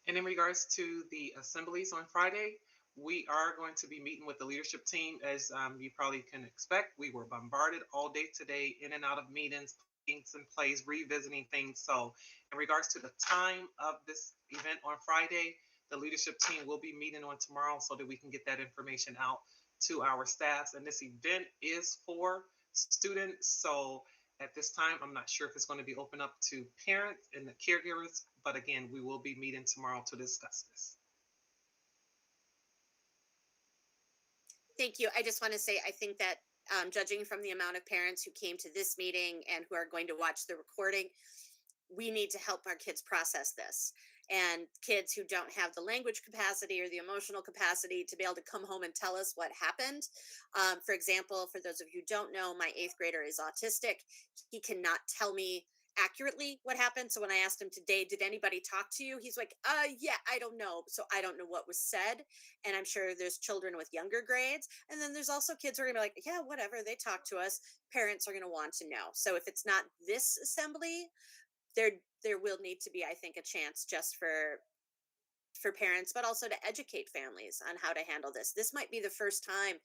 And in regards to the assemblies on Friday, we are going to be meeting with the leadership team. As you probably can expect, we were bombarded all day today, in and out of meetings, things in place, revisiting things. So in regards to the time of this event on Friday, the leadership team will be meeting on tomorrow so that we can get that information out to our staffs. And this event is for students. So at this time, I'm not sure if it's going to be open up to parents and the caregivers, but again, we will be meeting tomorrow to discuss this. Thank you. I just want to say, I think that judging from the amount of parents who came to this meeting and who are going to watch the recording, we need to help our kids process this. And kids who don't have the language capacity or the emotional capacity to be able to come home and tell us what happened. For example, for those of you who don't know, my 8th grader is autistic. He cannot tell me accurately what happened. So when I asked him today, did anybody talk to you? He's like, yeah, I don't know. So I don't know what was said. And I'm sure there's children with younger grades. And then there's also kids who are gonna be like, yeah, whatever, they talk to us. Parents are gonna want to know. So if it's not this assembly, there will need to be, I think, a chance just for parents, but also to educate families on how to handle this. This might be the first time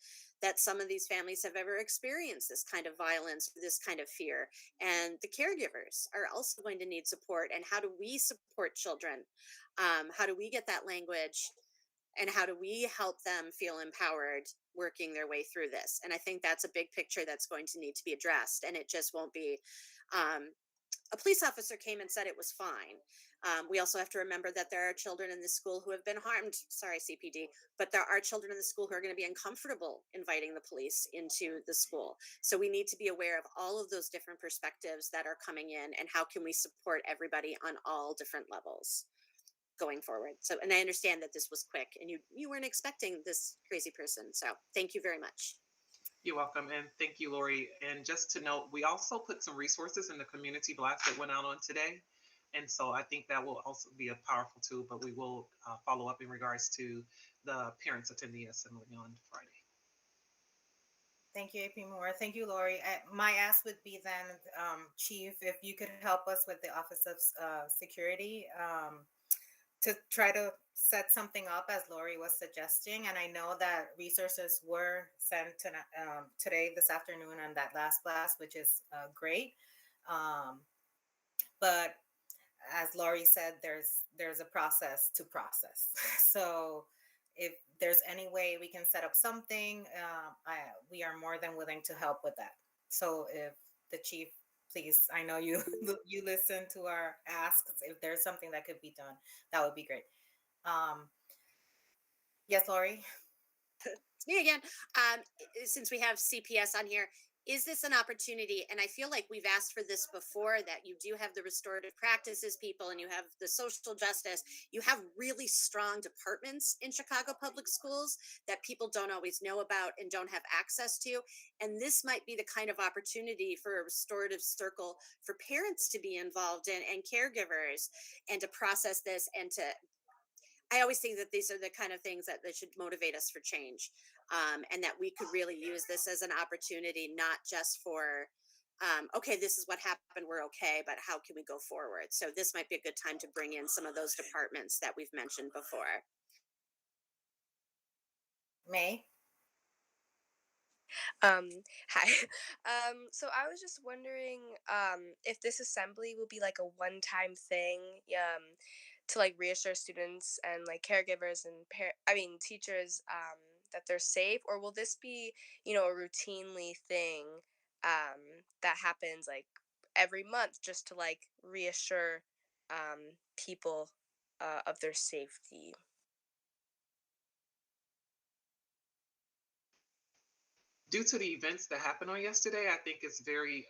that some of these families have ever experienced this kind of violence, this kind of fear. And the caregivers are also going to need support. And how do we support children? How do we get that language? And how do we help them feel empowered working their way through this? And I think that's a big picture that's going to need to be addressed. And it just won't be a police officer came and said it was fine. We also have to remember that there are children in the school who have been harmed. Sorry, CPD, but there are children in the school who are going to be uncomfortable inviting the police into the school. So we need to be aware of all of those different perspectives that are coming in, and how can we support everybody on all different levels going forward. So, and I understand that this was quick and you weren't expecting this crazy person. So thank you very much. You're welcome, and thank you, Lori. And just to note, we also put some resources in the community blast that went out on today. And so I think that will also be a powerful tool, but we will follow up in regards to the parents attending the assembly on Friday. Thank you, AP Moore. Thank you, Lori. My ask would be then, Chief, if you could help us with the Office of Security to try to set something up as Lori was suggesting. And I know that resources were sent today, this afternoon, on that last blast, which is great. But as Lori said, there's a process to process. So if there's any way we can set up something, we are more than willing to help with that. So if the chief, please, I know you you listen to our asks. If there's something that could be done, that would be great. Yes, Lori. it's me again. Since we have CPS on here, is this an opportunity? And I feel like we've asked for this before, that you do have the restorative practices people and you have the social justice. You have really strong departments in Chicago public schools that people don't always know about and don't have access to. And this might be the kind of opportunity for a restorative circle for parents to be involved in and caregivers, and to process this, and to, I always think that these are the kind of things that should motivate us for change, and that we could really use this as an opportunity, not just for, okay, this is what happened, we're okay, but how can we go forward? So this might be a good time to bring in some of those departments that we've mentioned before. May? Hi. So I was just wondering, if this assembly will be like a one-time thing, to like reassure students and like caregivers and teachers, that they're safe, or will this be, a routinely thing, that happens like every month, just to like reassure, people, of their safety? Due to the events that happened on yesterday, I think it's very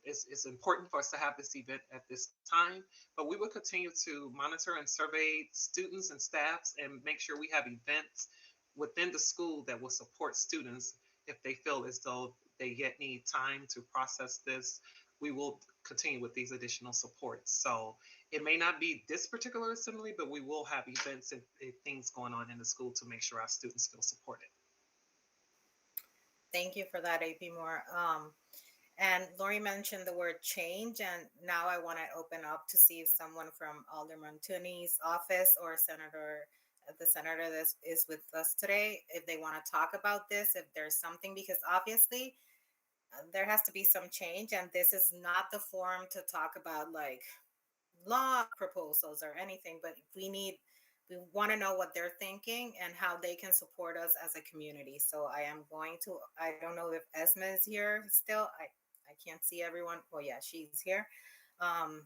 it's important for us to have this event at this time. But we will continue to monitor and survey students and staffs and make sure we have events within the school that will support students if they feel as though they yet need time to process this. We will continue with these additional supports. So it may not be this particular assembly, but we will have events and things going on in the school to make sure our students feel supported. Thank you for that, AP Moore. And Lori mentioned the word change, and now I want to open up to see if someone from Alderman Tooney's office or the senator that is with us today, if they want to talk about this, if there's something, because obviously there has to be some change, and this is not the forum to talk about like law proposals or anything, but we want to know what they're thinking and how they can support us as a community. So I don't know if Esme is here still. I can't see everyone. Oh yeah, she's here. Um,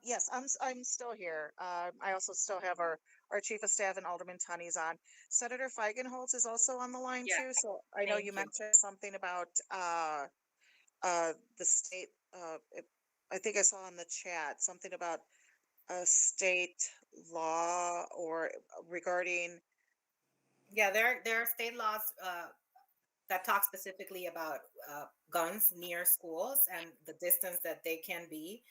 Yes, I'm still here. I also still have our chief of staff and Alderman Tunney's on. Senator Feigenholz is also on the line Yeah, too. So I know thank you you. mentioned something about the state. I think I saw in the chat something about a state law or regarding. Yeah, there are state laws that talk specifically about guns near schools and the distance that they can be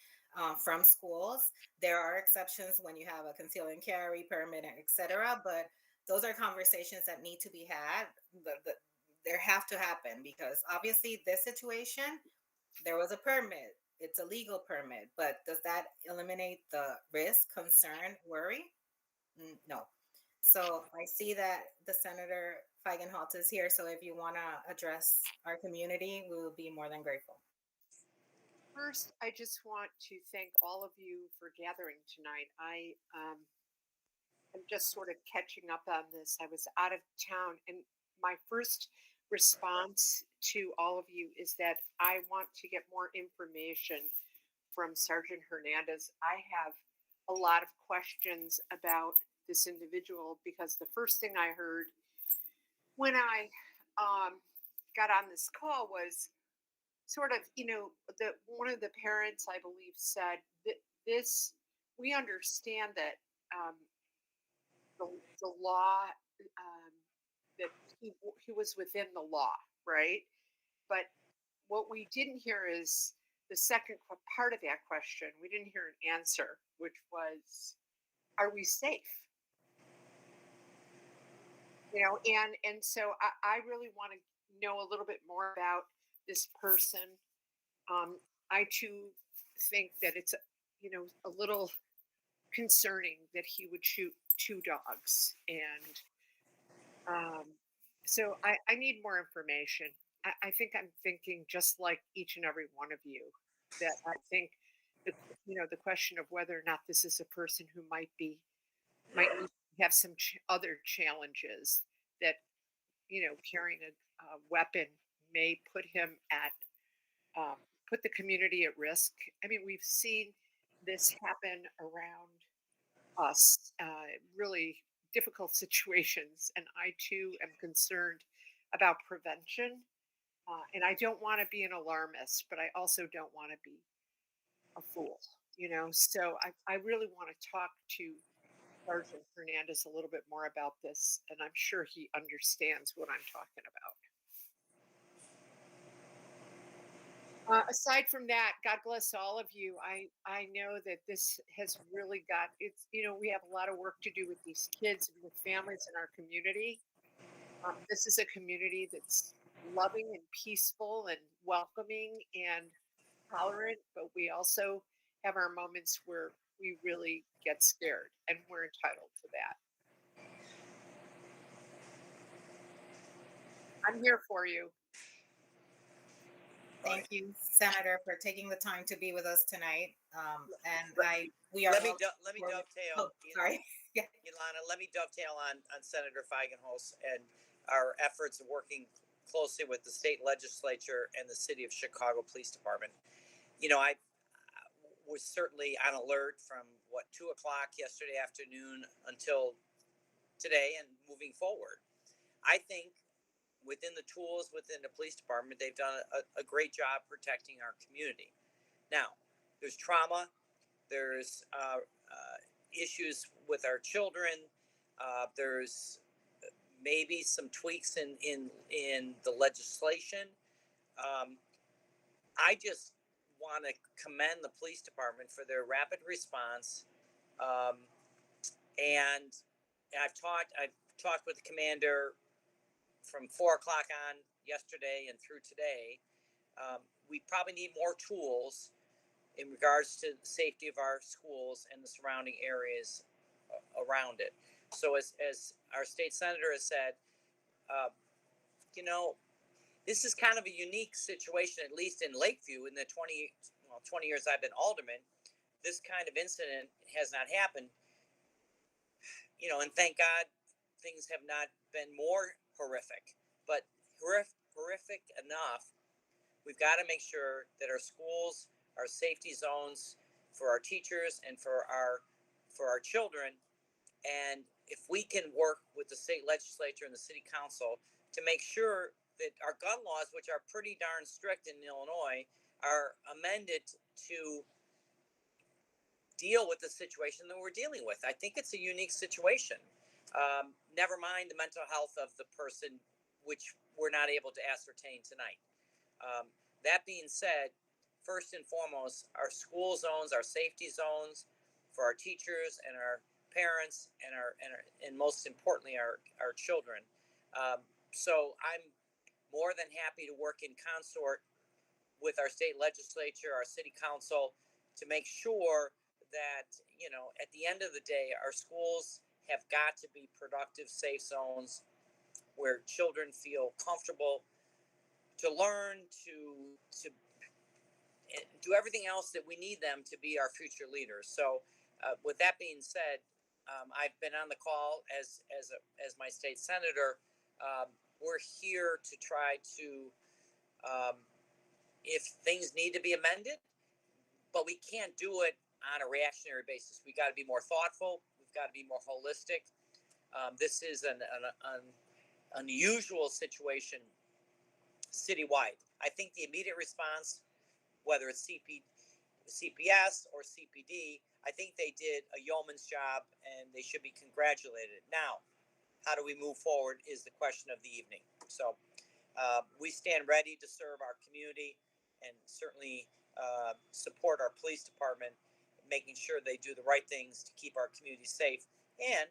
from schools. There are exceptions when you have a conceal and carry permit, etc. But those are conversations that need to be had. There have to happen, because obviously this situation, there was a permit. It's a legal permit, but does that eliminate the risk, concern, worry? No. So I see that the Senator Feigenholz is here. So if you want to address our community, we will be more than grateful. First, I just want to thank all of you for gathering tonight. I'm just sort of catching up on this. I was out of town, and my first response to all of you is that I want to get more information from Sergeant Hernandez. I have a lot of questions about this individual, because the first thing I heard when I got on this call was sort of, the one of the parents, I believe, said that this, we understand that the, the law, that he was within the law, right? But what we didn't hear is the second part of that question. We didn't hear an answer, which was, are we safe? And so I really want to know a little bit more about this person. I too think that it's a little concerning that he would shoot two dogs, and so I need more information. I think I'm thinking just like each and every one of you, that I think the question of whether or not this is a person who might need to have some other challenges, that carrying a weapon may put him at put the community at risk. I mean, we've seen this happen around us really difficult situations. And I too am concerned about prevention. And I don't want to be an alarmist, but I also don't want to be a fool, you know? So I really want to talk to Sergeant Hernandez a little bit more about this, and I'm sure he understands what I'm talking about. Aside from that, God bless all of you. I know that this has really got it's we have a lot of work to do with these kids and with families in our community. This is a community that's loving and peaceful and welcoming and tolerant, but we also have our moments where we really get scared, and we're entitled to that. I'm here for you. Thank you, Senator, for taking the time to be with us tonight. And we are. Let me dovetail. Oh, sorry. Yeah. Ilana, let me dovetail on Senator Feigenholz and our efforts of working closely with the state legislature and the city of Chicago Police Department. I was certainly on alert from 2:00 yesterday afternoon until today and moving forward. I think within the tools within the police department, they've done a great job protecting our community. Now, there's trauma, there's issues with our children, there's maybe some tweaks in the legislation. I just want to commend the police department for their rapid response, and I've talked with the commander from 4:00 on yesterday and through today. We probably need more tools in regards to the safety of our schools and the surrounding areas around it. So as our state senator has said, this is kind of a unique situation, at least in Lakeview in the 20 years I've been alderman. This kind of incident has not happened, and thank God things have not been more horrific, but horrific enough. We've got to make sure that our schools are safety zones for our teachers and for our children. And if we can work with the state legislature and the city council to make sure that our gun laws, which are pretty darn strict in Illinois, are amended to deal with the situation that we're dealing with. I think it's a unique situation. Never mind the mental health of the person, which we're not able to ascertain tonight. That being said, first and foremost, our school zones, our safety zones for our teachers and our parents and most importantly, our children. So I'm more than happy to work in consort with our state legislature, our city council, to make sure that, at the end of the day, our schools have got to be productive, safe zones where children feel comfortable to learn, to do everything else that we need them to be our future leaders. So with that being said, I've been on the call as my state senator. We're here to try to, if things need to be amended, but we can't do it on a reactionary basis. We got to be more thoughtful. We've got to be more holistic. This is an unusual situation citywide. I think the immediate response, whether it's CPS or CPD, I think they did a yeoman's job and they should be congratulated. Now, how do we move forward is the question of the evening. So we stand ready to serve our community and certainly support our police department, making sure they do the right things to keep our community safe and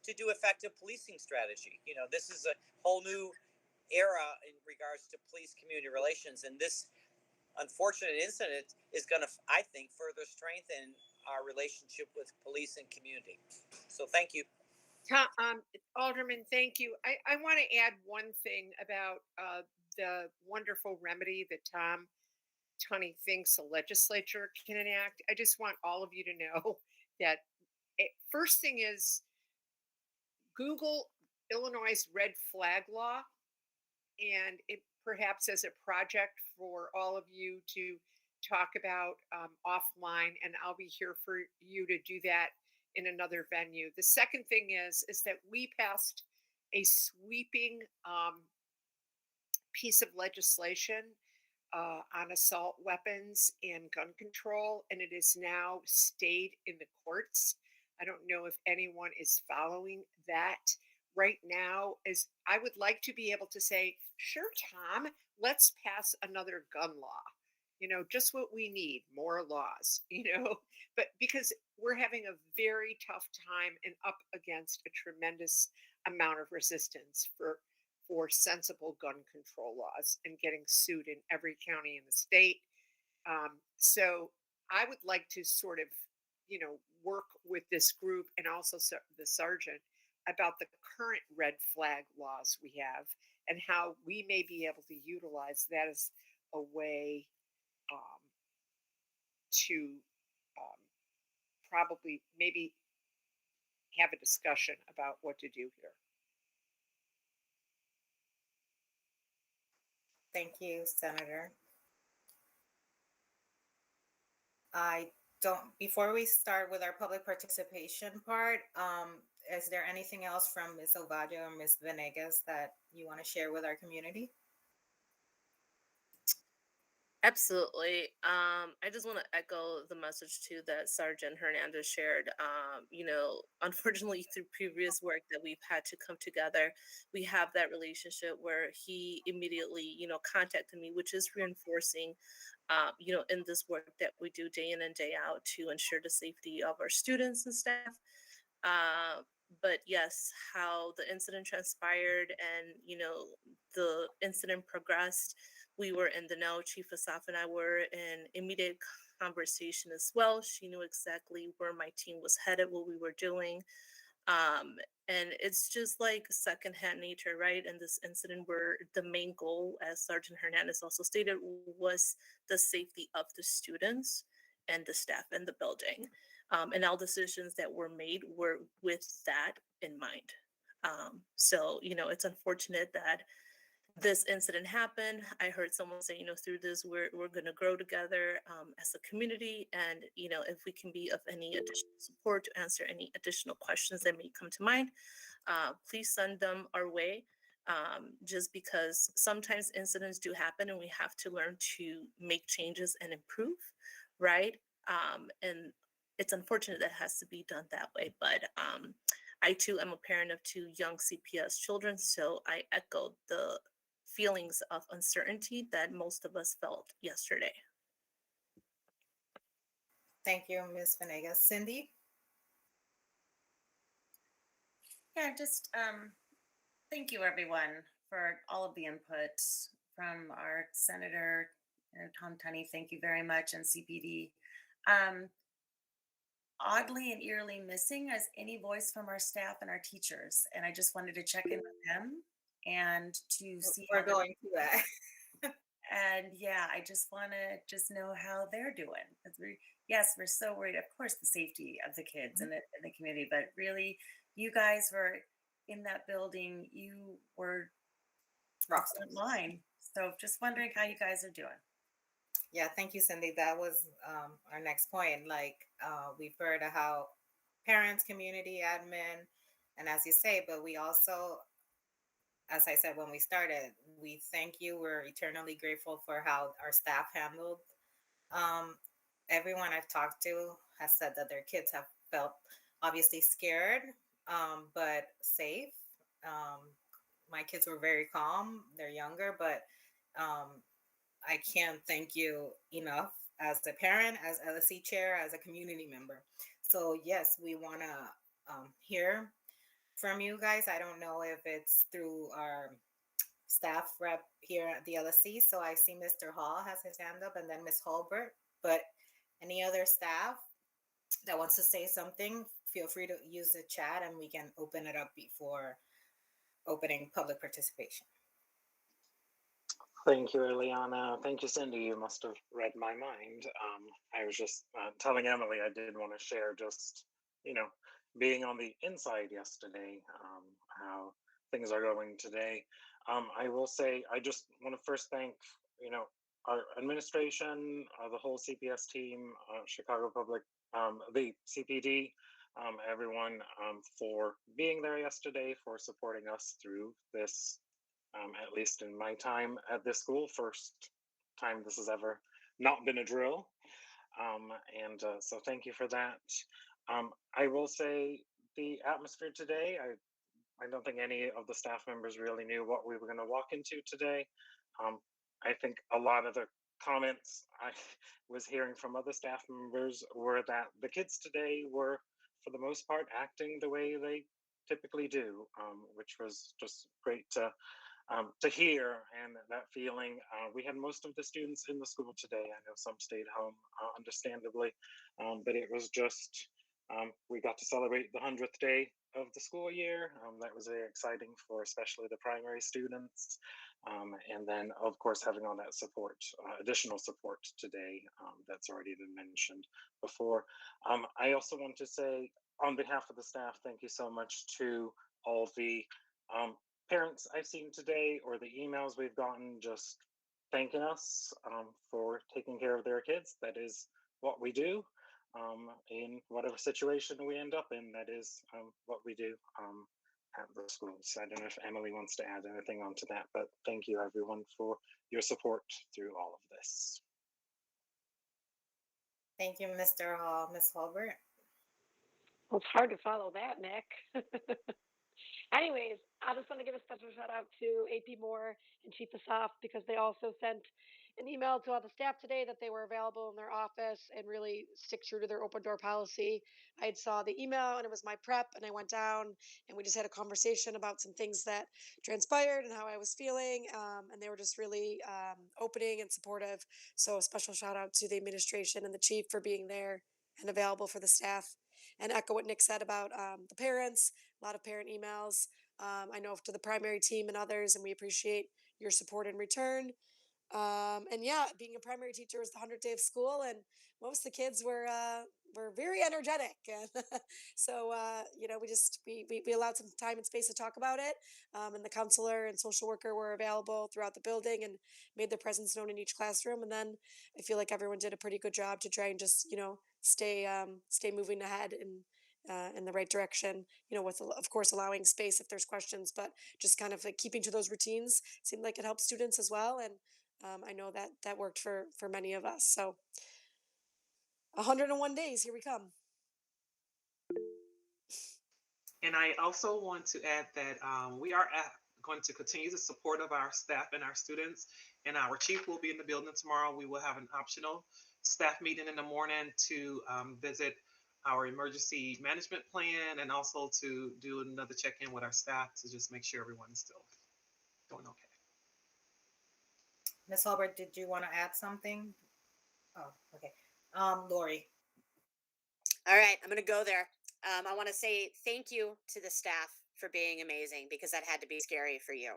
to do effective policing strategy. This is a whole new era in regards to police community relations, and this unfortunate incident is going to, I think, further strengthen our relationship with police and community. So thank you. Alderman, thank you. I want to add one thing about the wonderful remedy that Tom Tunney thinks a legislature can enact. I just want all of you to know that first thing is Google Illinois' red flag law, and it perhaps as a project for all of you to talk about offline, and I'll be here for you to do that in another venue. The second thing is that we passed a sweeping piece of legislation on assault weapons and gun control, and it is now stayed in the courts. I don't know if anyone is following that right now. Is I would like to be able to say, sure, Tom, let's pass another gun law. Just what we need, more laws, but because we're having a very tough time and up against a tremendous amount of resistance for sensible gun control laws and getting sued in every county in the state. So I would like to sort of, work with this group and also the sergeant about the current red flag laws we have and how we may be able to utilize that as a way to probably maybe have a discussion about what to do here. Thank you, Senator. I don't, before we start with our public participation part, is there anything else from Ms. Ovadio or Ms. Venegas that you want to share with our community? Absolutely. I just want to echo the message too that Sergeant Hernandez shared. Unfortunately, through previous work that we've had to come together, we have that relationship where he immediately, contacted me, which is reinforcing, in this work that we do day in and day out to ensure the safety of our students and staff. But yes, how the incident transpired and, the incident progressed, we were in the know. Chief Asaf and I were in immediate conversation as well. She knew exactly where my team was headed, what we were doing. And it's just like secondhand nature, right? And this incident where the main goal, as Sergeant Hernandez also stated, was the safety of the students and the staff in the building. And all decisions that were made were with that in mind. So, it's unfortunate that this incident happened. I heard someone say, through this, we're going to grow together as a community. And, if we can be of any additional support to answer any additional questions that may come to mind, please send them our way. Just because sometimes incidents do happen and we have to learn to make changes and improve, right? And it's unfortunate that it has to be done that way. But I too am a parent of 2 young CPS children, so I echoed the feelings of uncertainty that most of us felt yesterday. Thank you, Ms. Venegas. Cindy? Yeah, just thank you everyone for all of the input from our Senator Tom Tunney. Thank you very much, and CPD. Oddly and eerily missing is any voice from our staff and our teachers, and I just wanted to check in with them and to see We're going to that. And yeah, I just want to know how they're doing. Yes, we're so worried, of course, the safety of the kids and the community, but really, you guys were in that building. You were front line. So just wondering how you guys are doing. Yeah, thank you, Cindy. That was our next point. Like, we've heard of how parents, community, admin, and as you say, but we also, as I said when we started, we thank you. We're eternally grateful for how our staff handled. Everyone I've talked to has said that their kids have felt obviously scared, but safe. My kids were very calm. They're younger, but I can't thank you enough as a parent, as LSC chair, as a community member. So yes, we want to hear from you guys. I don't know if it's through our staff rep here at the LSC. So I see Mr. Hall has his hand up, and then Ms. Holbert. But any other staff that wants to say something, feel free to use the chat and we can open it up before opening public participation. Thank you, Eliana. Thank you, Cindy. You must have read my mind. I was just telling Emily I did want to share just, being on the inside yesterday, how things are going today. I will say, I just want to first thank, our administration, the whole CPS team, Chicago Public, the CPD, everyone for being there yesterday, for supporting us through this, at least in my time at this school, first time this has ever not been a drill. And so thank you for that. I will say the atmosphere today, I don't think any of the staff members really knew what we were going to walk into today. I think a lot of the comments I was hearing from other staff members were that the kids today were, for the most part, acting the way they typically do, which was just great to hear and that feeling. We had most of the students in the school today. I know some stayed home, understandably, but it was just, we got to celebrate the 100th day of the school year. That was very exciting for especially the primary students. And then, of course, having all that support, additional support today that's already been mentioned before. I also want to say, on behalf of the staff, thank you so much to all the um, parents I've seen today or the emails we've gotten just thanking us for taking care of their kids. That is what we do in whatever situation we end up in. That is what we do at the schools. I don't know if Emily wants to add anything onto that, but thank you everyone for your support through all of this. Thank you, Mr. Hall. Ms. Holbert? Well, it's hard to follow that, Nick. Anyways, I just want to give a special shout out to AP Moore and Chief Asaf because they also sent an email to all the staff today that they were available in their office and really stick true to their open door policy. I saw the email and it was my prep, and I went down and we just had a conversation about some things that transpired and how I was feeling. And they were just really opening and supportive. So a special shout out to the administration and the chief for being there and available for the staff. And echo what Nick said about the parents, a lot of parent emails. I know to the primary team and others, and we appreciate your support in return. And yeah, being a primary teacher was the 100th day of school, and most of the kids were very energetic. And so we allowed some time and space to talk about it. And the counselor and social worker were available throughout the building and made their presence known in each classroom. And then I feel like everyone did a pretty good job to try and just stay moving ahead in the right direction, with, of course, allowing space if there's questions, but just kind of like keeping to those routines seemed like it helped students as well. And I know that worked for many of us. So 101 days, here we come. And I also want to add that we are going to continue the support of our staff and our students. And our chief will be in the building tomorrow. We will have an optional staff meeting in the morning to visit our emergency management plan and also to do another check-in with our staff to just make sure everyone's still doing okay. Ms. Holbert, did you want to add something? Oh, okay. Lori. All right, I'm going to go there. I want to say thank you to the staff for being amazing, because that had to be scary for you.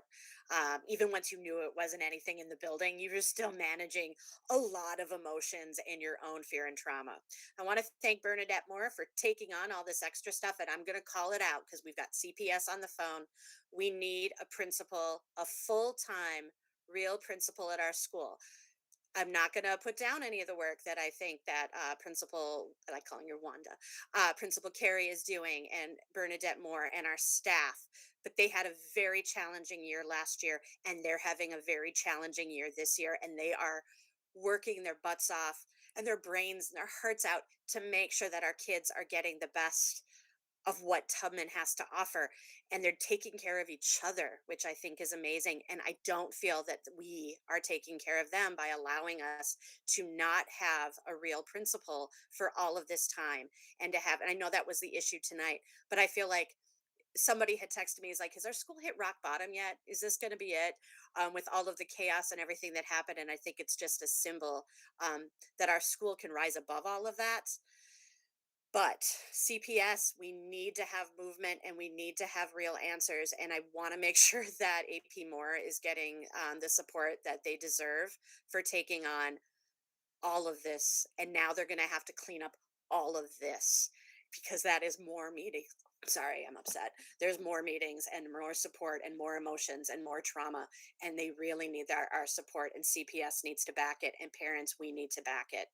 Even once you knew it wasn't anything in the building, you were still managing a lot of emotions and your own fear and trauma. I want to thank Bernadette Moore for taking on all this extra stuff, and I'm going to call it out because we've got CPS on the phone. We need a principal, a full-time, real principal at our school. I'm not going to put down any of the work that I think that Principal, I like calling her Wanda, Principal Carey is doing, and Bernadette Moore and our staff. But they had a very challenging year last year, and they're having a very challenging year this year. And they are working their butts off and their brains and their hearts out to make sure that our kids are getting the best of what Tubman has to offer, and they're taking care of each other, which I think is amazing. And I don't feel that we are taking care of them by allowing us to not have a real principal for all of this time, and to have, and I know that was the issue tonight, but I feel like somebody had texted me, is like, has our school hit rock bottom yet? Is this going to be it? With all of the chaos and everything that happened. And I think it's just a symbol that our school can rise above all of that. But CPS, we need to have movement and we need to have real answers. And I want to make sure that AP Moore is getting the support that they deserve for taking on all of this. And now they're going to have to clean up all of this, because that is more meetings. Sorry, I'm upset. There's more meetings and more support and more emotions and more trauma. And they really need our support, and CPS needs to back it. And parents, we need to back it.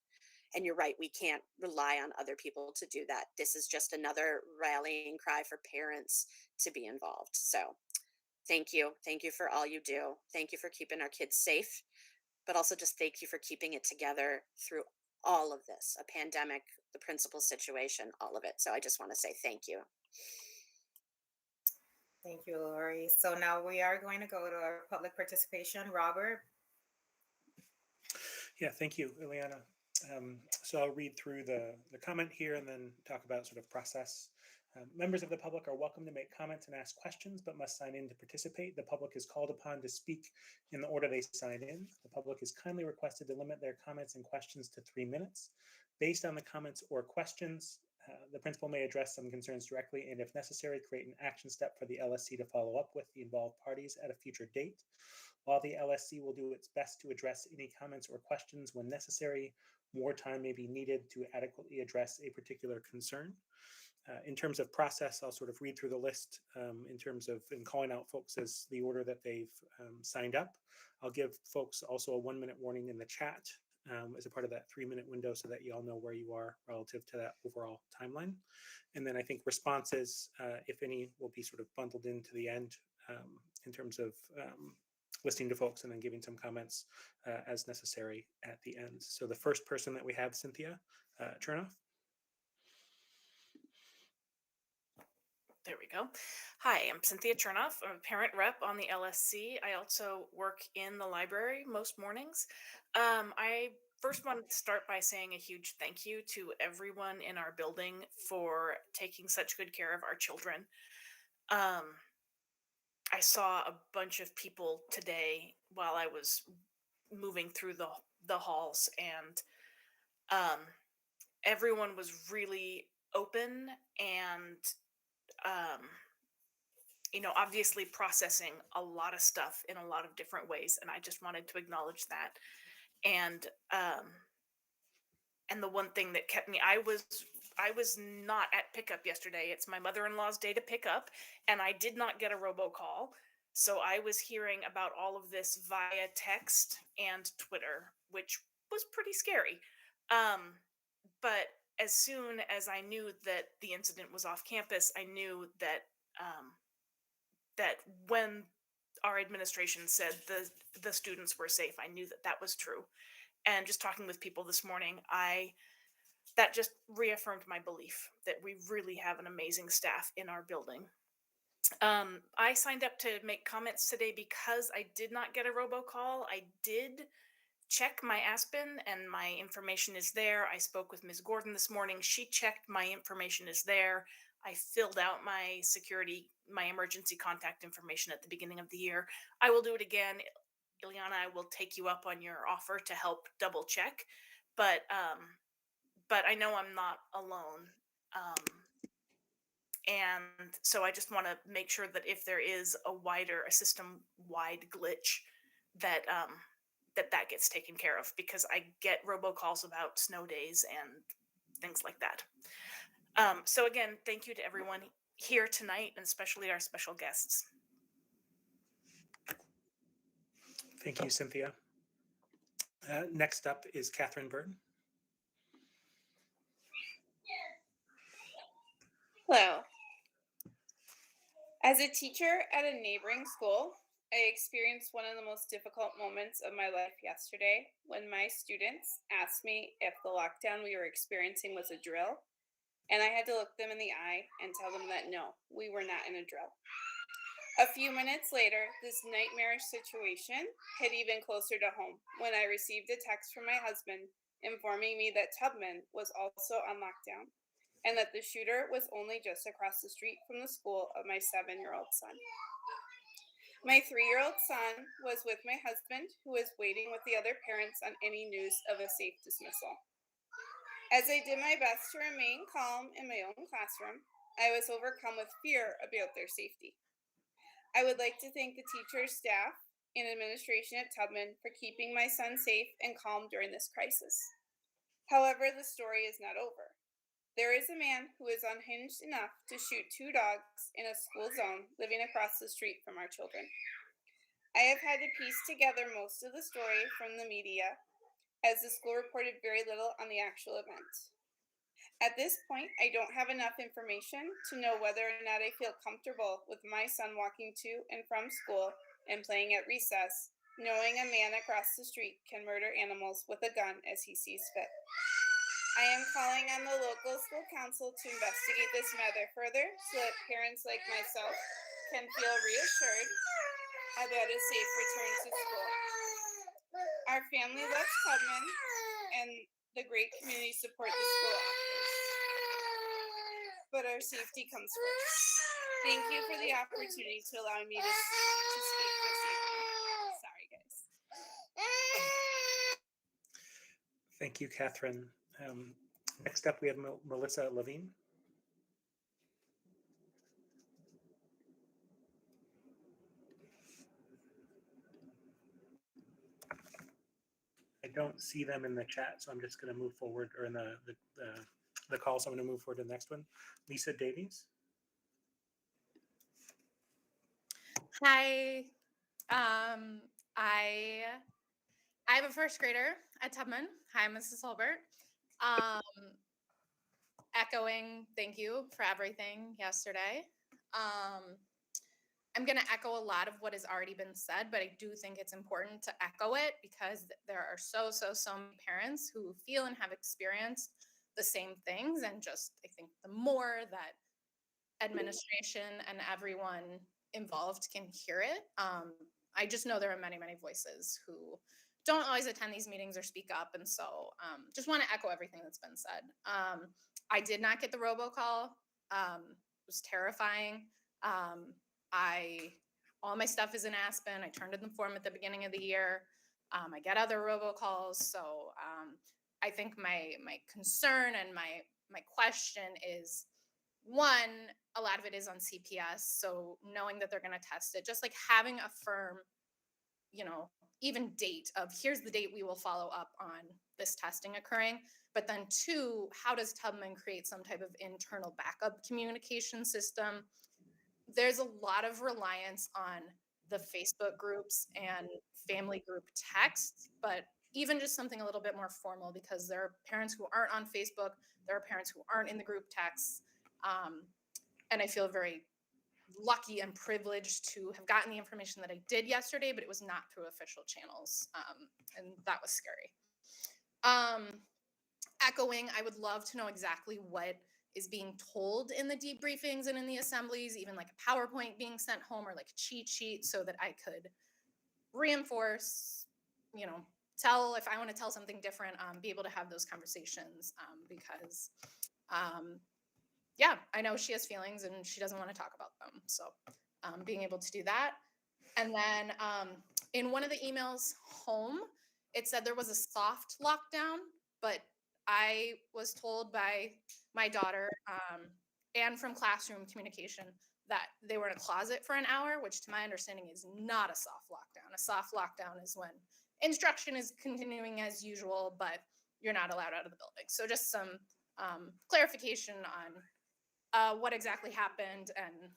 And you're right, we can't rely on other people to do that. This is just another rallying cry for parents to be involved. So thank you. Thank you for all you do. Thank you for keeping our kids safe, but also just thank you for keeping it together through all of this, a pandemic, the principal situation, all of it. So I just want to say thank you. Thank you, Lori. So now we are going to go to our public participation. Robert? Yeah, thank you, Ileana. So I'll read through the comment here and then talk about sort of process. Members of the public are welcome to make comments and ask questions, but must sign in to participate. The public is called upon to speak in the order they sign in. The public is kindly requested to limit their comments and questions to 3 minutes. Based on the comments or questions, the principal may address some concerns directly and, if necessary, create an action step for the LSC to follow up with the involved parties at a future date. While the LSC will do its best to address any comments or questions when necessary, more time may be needed to adequately address a particular concern. In terms of process, I'll sort of read through the list in terms of calling out folks as the order that they've signed up. I'll give folks also a 1-minute warning in the chat as a part of that 3-minute window so that you all know where you are relative to that overall timeline. And then I think responses, if any, will be sort of bundled into the end in terms of listening to folks and then giving some comments as necessary at the end. So the first person that we have, Cynthia Chernoff. There we go. Hi, I'm Cynthia Chernoff. I'm a parent rep on the LSC. I also work in the library most mornings. I first wanted to start by saying a huge thank you to everyone in our building for taking such good care of our children. I saw a bunch of people today while I was moving through the halls, and everyone was really open and obviously processing a lot of stuff in a lot of different ways, and I just wanted to acknowledge that. And the one thing that kept me, I was not at pickup yesterday. It's my mother-in-law's day to pick up, and I did not get a robocall. So I was hearing about all of this via text and Twitter, which was pretty scary. But as soon as I knew that the incident was off campus, I knew that that when our administration said the students were safe, I knew that that was true. And just talking with people this morning, that just reaffirmed my belief that we really have an amazing staff in our building. I signed up to make comments today because I did not get a robocall. I did check my Aspen and my information is there. I spoke with Ms. Gordon this morning. She checked my information is there. I filled out my emergency contact information at the beginning of the year. I will do it again. Ileana, I will take you up on your offer to help double check, but I know I'm not alone. And so I just want to make sure that if there is a system-wide glitch, that that gets taken care of, because I get robocalls about snow days and things like that. So again, thank you to everyone here tonight, and especially our special guests. Thank you, Cynthia. Next up is Catherine Burton. Hello. As a teacher at a neighboring school, I experienced one of the most difficult moments of my life yesterday when my students asked me if the lockdown we were experiencing was a drill, and I had to look them in the eye and tell them that no, we were not in a drill. A few minutes later, this nightmarish situation hit even closer to home when I received a text from my husband informing me that Tubman was also on lockdown and that the shooter was only just across the street from the school of my 7-year-old son. My 3-year-old son was with my husband, who was waiting with the other parents on any news of a safe dismissal. As I did my best to remain calm in my own classroom, I was overcome with fear about their safety. I would like to thank the teachers, staff, and administration at Tubman for keeping my son safe and calm during this crisis. However, the story is not over. There is a man who is unhinged enough to shoot 2 dogs in a school zone living across the street from our children. I have had to piece together most of the story from the media, as the school reported very little on the actual event. At this point, I don't have enough information to know whether or not I feel comfortable with my son walking to and from school and playing at recess, knowing a man across the street can murder animals with a gun as he sees fit. I am calling on the local school council to investigate this matter further so that parents like myself can feel reassured about a safe return to school. Our family loves Tubman and the great community support the school offers, but our safety comes first. Thank you for the opportunity to allow me to speak this evening. Sorry, guys. Thank you, Catherine. Next up, we have Melissa Levine. I don't see them in the chat, so I'm just going to move forward, or in the call, so I'm going to move forward to the next one. Lisa Davies. Hi. I have a first grader at Tubman. Hi, Mrs. Holbert. Echoing thank you for everything yesterday. I'm going to echo a lot of what has already been said, but I do think it's important to echo it because there are so many parents who feel and have experienced the same things. And just, I think the more that administration and everyone involved can hear it, I just know there are many voices who don't always attend these meetings or speak up. And so just want to echo everything that's been said. I did not get the robocall. It was terrifying. All my stuff is in Aspen. I turned in the form at the beginning of the year. I get other robocalls. So I think my concern and my question is, one, a lot of it is on CPS. So knowing that they're going to test it, just like having a firm, even date of here's the date we will follow up on this testing occurring. But then two, how does Tubman create some type of internal backup communication system? There's a lot of reliance on the Facebook groups and family group texts, but even just something a little bit more formal, because there are parents who aren't on Facebook, there are parents who aren't in the group texts. And I feel very lucky and privileged to have gotten the information that I did yesterday, but it was not through official channels. And that was scary. Echoing, I would love to know exactly what is being told in the debriefings and in the assemblies, even like a PowerPoint being sent home or like a cheat sheet, so that I could reinforce, tell if I want to tell something different, be able to have those conversations, because I know she has feelings and she doesn't want to talk about them. So being able to do that. And then in one of the emails home, it said there was a soft lockdown, but I was told by my daughter and from classroom communication that they were in a closet for an hour, which to my understanding is not a soft lockdown. A soft lockdown is when instruction is continuing as usual, but you're not allowed out of the building. So just some clarification on what exactly happened and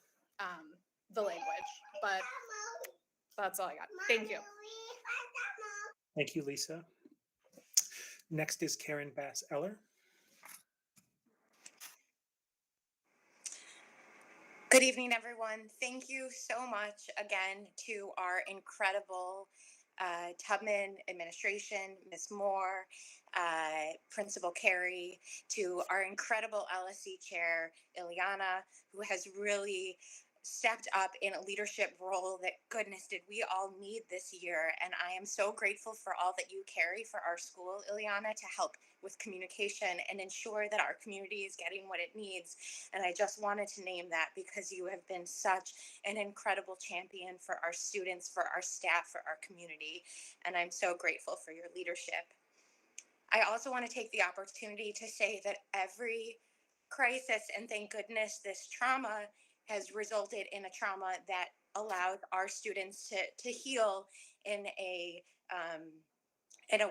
the language, but that's all I got. Thank you. Thank you, Lisa. Next is Karen Bass-Eller. Good evening, everyone. Thank you so much again to our incredible Tubman administration, Ms. Moore, Principal Carey, to our incredible LSC chair, Ileana, who has really stepped up in a leadership role that, goodness, did we all need this year. And I am so grateful for all that you carry for our school, Ileana, to help with communication and ensure that our community is getting what it needs. And I just wanted to name that because you have been such an incredible champion for our students, for our staff, for our community. And I'm so grateful for your leadership. I also want to take the opportunity to say that every crisis, and thank goodness this trauma has resulted in a trauma that allowed our students to heal in a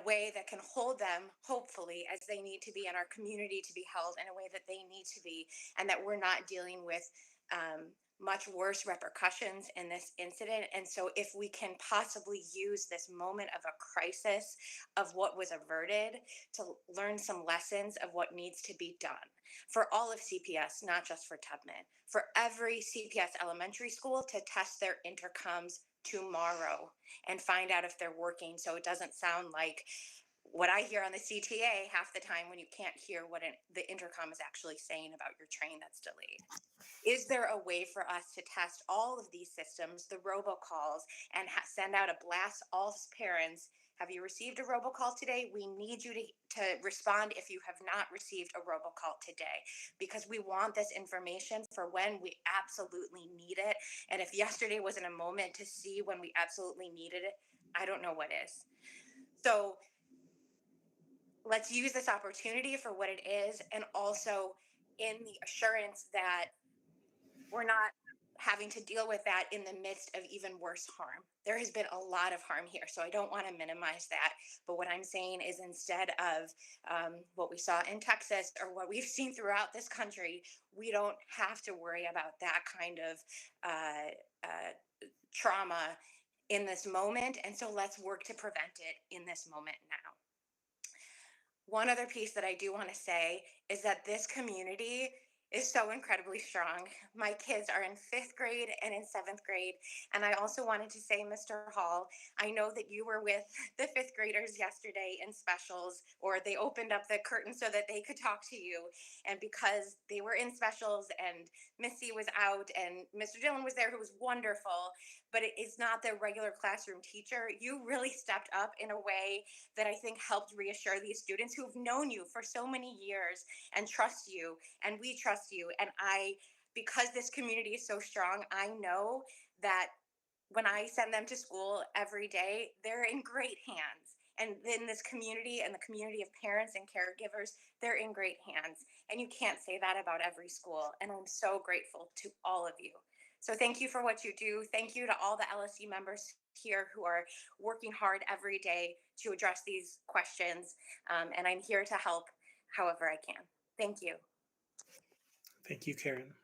way that can hold them, hopefully, as they need to be, in our community to be held in a way that they need to be, and that we're not dealing with much worse repercussions in this incident. And so, if we can possibly use this moment of a crisis of what was averted to learn some lessons of what needs to be done for all of CPS, not just for Tubman, for every CPS elementary school to test their intercoms tomorrow and find out if they're working, so it doesn't sound like what I hear on the CTA half the time when you can't hear what the intercom is actually saying about your train that's delayed. Is there a way for us to test all of these systems, the robocalls, and send out a blast all parents? Have you received a robocall today? We need you to respond if you have not received a robocall today, because we want this information for when we absolutely need it. And if yesterday wasn't a moment to see when we absolutely needed it, I don't know what is. So let's use this opportunity for what it is, and also in the assurance that we're not having to deal with that in the midst of even worse harm. There has been a lot of harm here, so I don't want to minimize that. But what I'm saying is, instead of what we saw in Texas or what we've seen throughout this country, we don't have to worry about that kind of trauma in this moment. And so let's work to prevent it in this moment now. One other piece that I do want to say is that this community is so incredibly strong. My kids are in 5th grade and in 7th grade. And I also wanted to say, Mr. Hall, I know that you were with the 5th graders yesterday in specials, or they opened up the curtain so that they could talk to you. And because they were in specials and Missy was out and Mr. Dillon was there, who was wonderful, but it is not the regular classroom teacher, you really stepped up in a way that I think helped reassure these students who've known you for so many years and trust you, and we trust you. And because this community is so strong, I know that when I send them to school every day, they're in great hands. And in this community and the community of parents and caregivers, they're in great hands. And you can't say that about every school. And I'm so grateful to all of you. So thank you for what you do. Thank you to all the LSC members here who are working hard every day to address these questions. And I'm here to help however I can. Thank you. Thank you, Karen.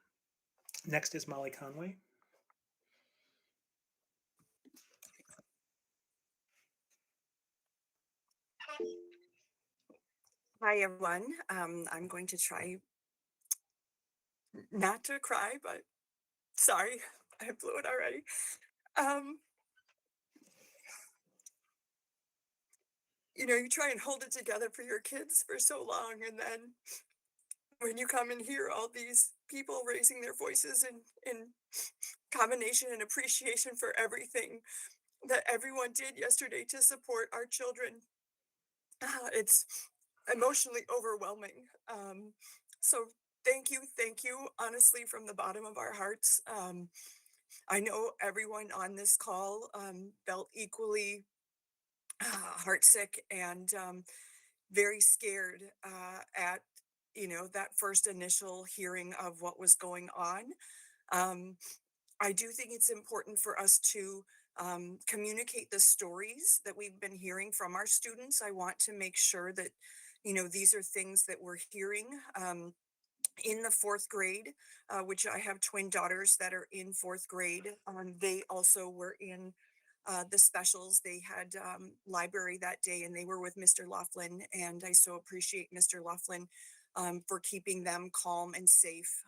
Next is Molly Conway. Hi, everyone. I'm going to try not to cry, but sorry, I blew it already. You try and hold it together for your kids for so long, and then when you come and hear all these people raising their voices in combination and appreciation for everything that everyone did yesterday to support our children, it's emotionally overwhelming. So thank you, honestly, from the bottom of our hearts. I know everyone on this call felt equally heartsick and very scared at that first initial hearing of what was going on. I do think it's important for us to communicate the stories that we've been hearing from our students. I want to make sure that these are things that we're hearing in the 4th grade, which I have twin daughters that are in 4th grade. They also were in the specials. They had library that day, and they were with Mr. Laughlin, and I so appreciate Mr. Laughlin for keeping them calm and safe.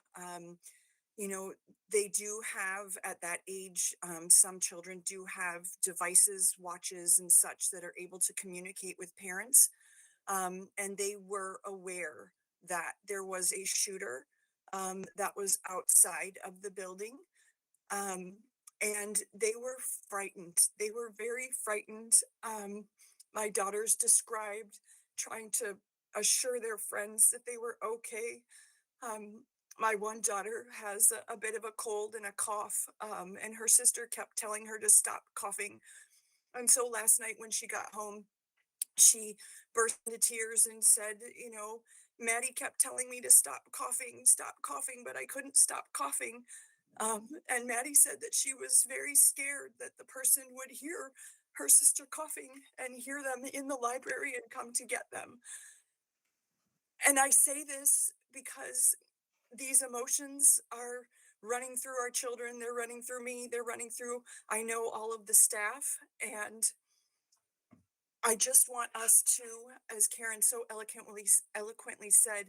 They do have at that age, some children do have devices, watches, and such that are able to communicate with parents. And they were aware that there was a shooter that was outside of the building. And they were frightened. They were very frightened. My daughters described trying to assure their friends that they were okay. My one daughter has a bit of a cold and a cough, and her sister kept telling her to stop coughing. And so last night when she got home, she burst into tears and said, Maddie kept telling me to stop coughing, but I couldn't stop coughing. And Maddie said that she was very scared that the person would hear her sister coughing and hear them in the library and come to get them. And I say this because these emotions are running through our children. They're running through me. They're running through, I know, all of the staff. And I just want us to, as Karen so eloquently said,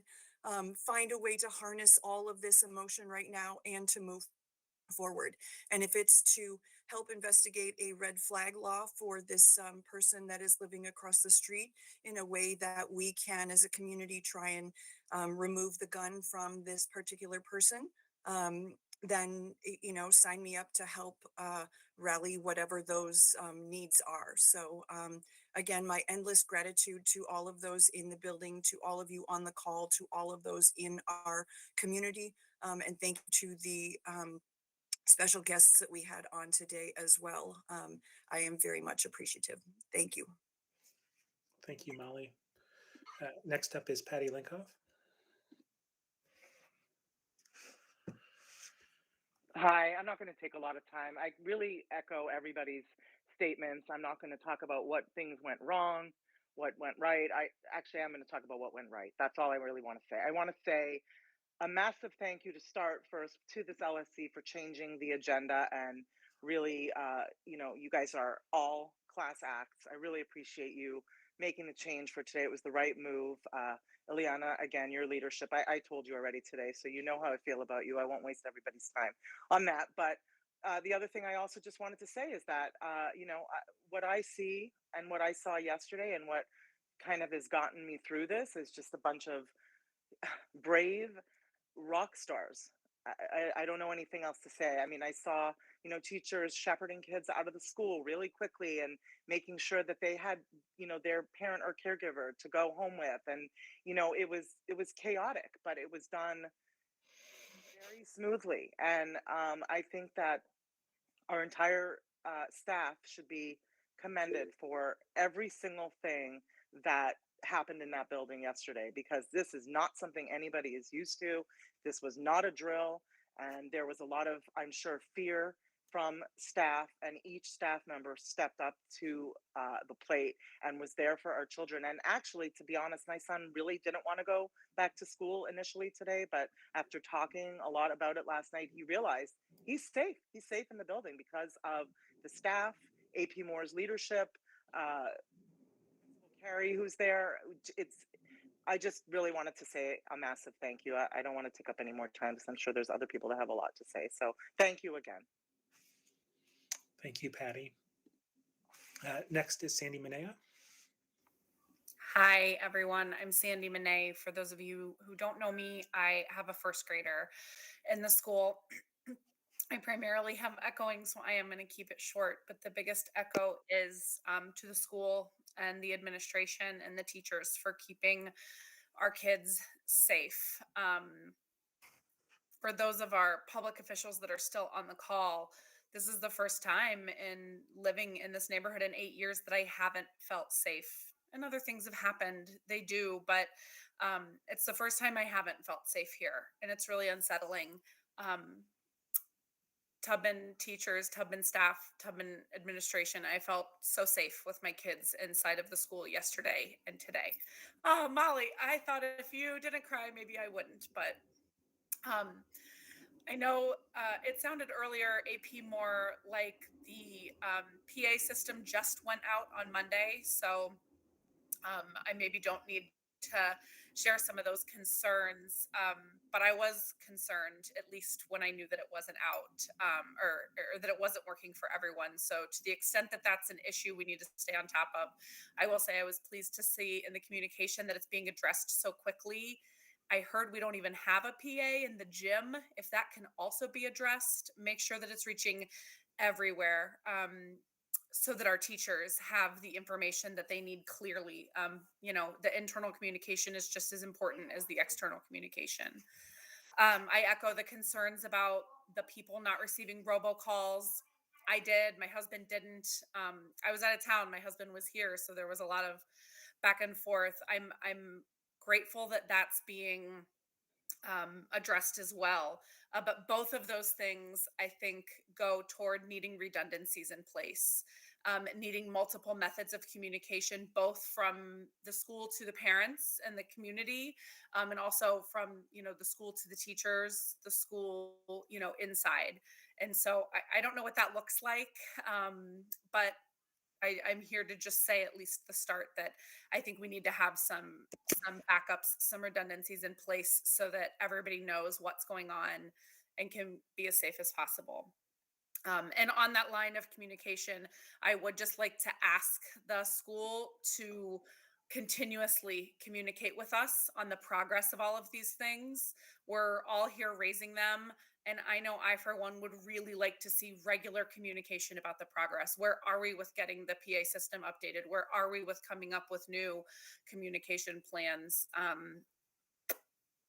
find a way to harness all of this emotion right now and to move forward. And if it's to help investigate a red flag law for this person that is living across the street in a way that we can, as a community, try and remove the gun from this particular person, then, sign me up to help rally whatever those needs are. So again, my endless gratitude to all of those in the building, to all of you on the call, to all of those in our community. And thank you to the special guests that we had on today as well. I am very much appreciative. Thank you. Thank you, Molly. Next up is Patty Linkoff. Hi, I'm not going to take a lot of time. I really echo everybody's statements. I'm not going to talk about what things went wrong, what went right. I'm going to talk about what went right. That's all I really want to say. I want to say a massive thank you to start first to this LSC for changing the agenda and really, you guys are all class acts. I really appreciate you making the change for today. It was the right move. Ileana, again, your leadership, I told you already today, so you know how I feel about you. I won't waste everybody's time on that. But the other thing I also just wanted to say is that, what I see and what I saw yesterday and what kind of has gotten me through this is just a bunch of brave rock stars. I don't know anything else to say. I mean, I saw, teachers shepherding kids out of the school really quickly and making sure that they had, their parent or caregiver to go home with. And, it was chaotic, but it was done very smoothly. And I think that our entire staff should be commended for every single thing that happened in that building yesterday, because this is not something anybody is used to. This was not a drill, and there was a lot of, I'm sure, fear from staff, and each staff member stepped up to the plate and was there for our children. And actually, to be honest, my son really didn't want to go back to school initially today, but after talking a lot about it last night, he realized he's safe. He's safe in the building because of the staff, AP Moore's leadership, Carrie, who's there. I just really wanted to say a massive thank you. I don't want to take up any more time because I'm sure there's other people that have a lot to say. So thank you again. Thank you, Patty. Next is Sandy Minea. Hi, everyone. I'm Sandy Monet. For those of you who don't know me, I have a first grader in the school. I primarily have echoing, so I am going to keep it short. But the biggest echo is to the school and the administration and the teachers for keeping our kids safe. For those of our public officials that are still on the call, this is the first time in living in this neighborhood in 8 years that I haven't felt safe. And other things have happened, they do, but it's the first time I haven't felt safe here, and it's really unsettling. Tubman teachers, Tubman staff, Tubman administration, I felt so safe with my kids inside of the school yesterday and today. Oh, Molly, I thought if you didn't cry, maybe I wouldn't, but I know it sounded earlier, AP Moore, like the PA system just went out on Monday. So I maybe don't need to share some of those concerns, but I was concerned, at least when I knew that it wasn't out, or that it wasn't working for everyone. So to the extent that that's an issue we need to stay on top of, I will say I was pleased to see in the communication that it's being addressed so quickly. I heard we don't even have a PA in the gym. If that can also be addressed, make sure that it's reaching everywhere, so that our teachers have the information that they need clearly. The internal communication is just as important as the external communication. I echo the concerns about the people not receiving robocalls. I did. My husband didn't. I was out of town. My husband was here, so there was a lot of back and forth. I'm grateful that that's being addressed as well. But both of those things, I think, go toward needing redundancies in place, needing multiple methods of communication, both from the school to the parents and the community, and also from the school to the teachers, the school inside. And so I don't know what that looks like, but I'm here to just say at least the start that I think we need to have some backups, some redundancies in place so that everybody knows what's going on and can be as safe as possible. And on that line of communication, I would just like to ask the school to continuously communicate with us on the progress of all of these things. We're all here raising them. And I know I, for one, would really like to see regular communication about the progress. Where are we with getting the PA system updated? Where are we with coming up with new communication plans?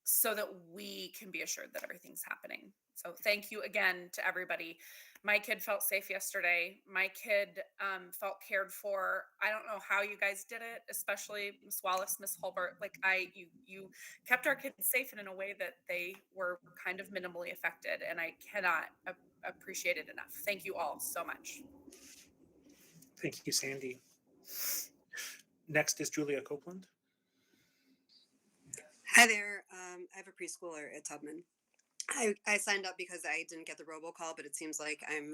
So that we can be assured that everything's happening. So thank you again to everybody. My kid felt safe yesterday. My kid felt cared for. I don't know how you guys did it, especially Miss Wallace, Miss Holbert. Like you kept our kids safe and in a way that they were kind of minimally affected, and I cannot appreciate it enough. Thank you all so much. Thank you, Sandy. Next is Julia Copeland. Hi there. I have a preschooler at Tubman. I signed up because I didn't get the robocall, but it seems like I'm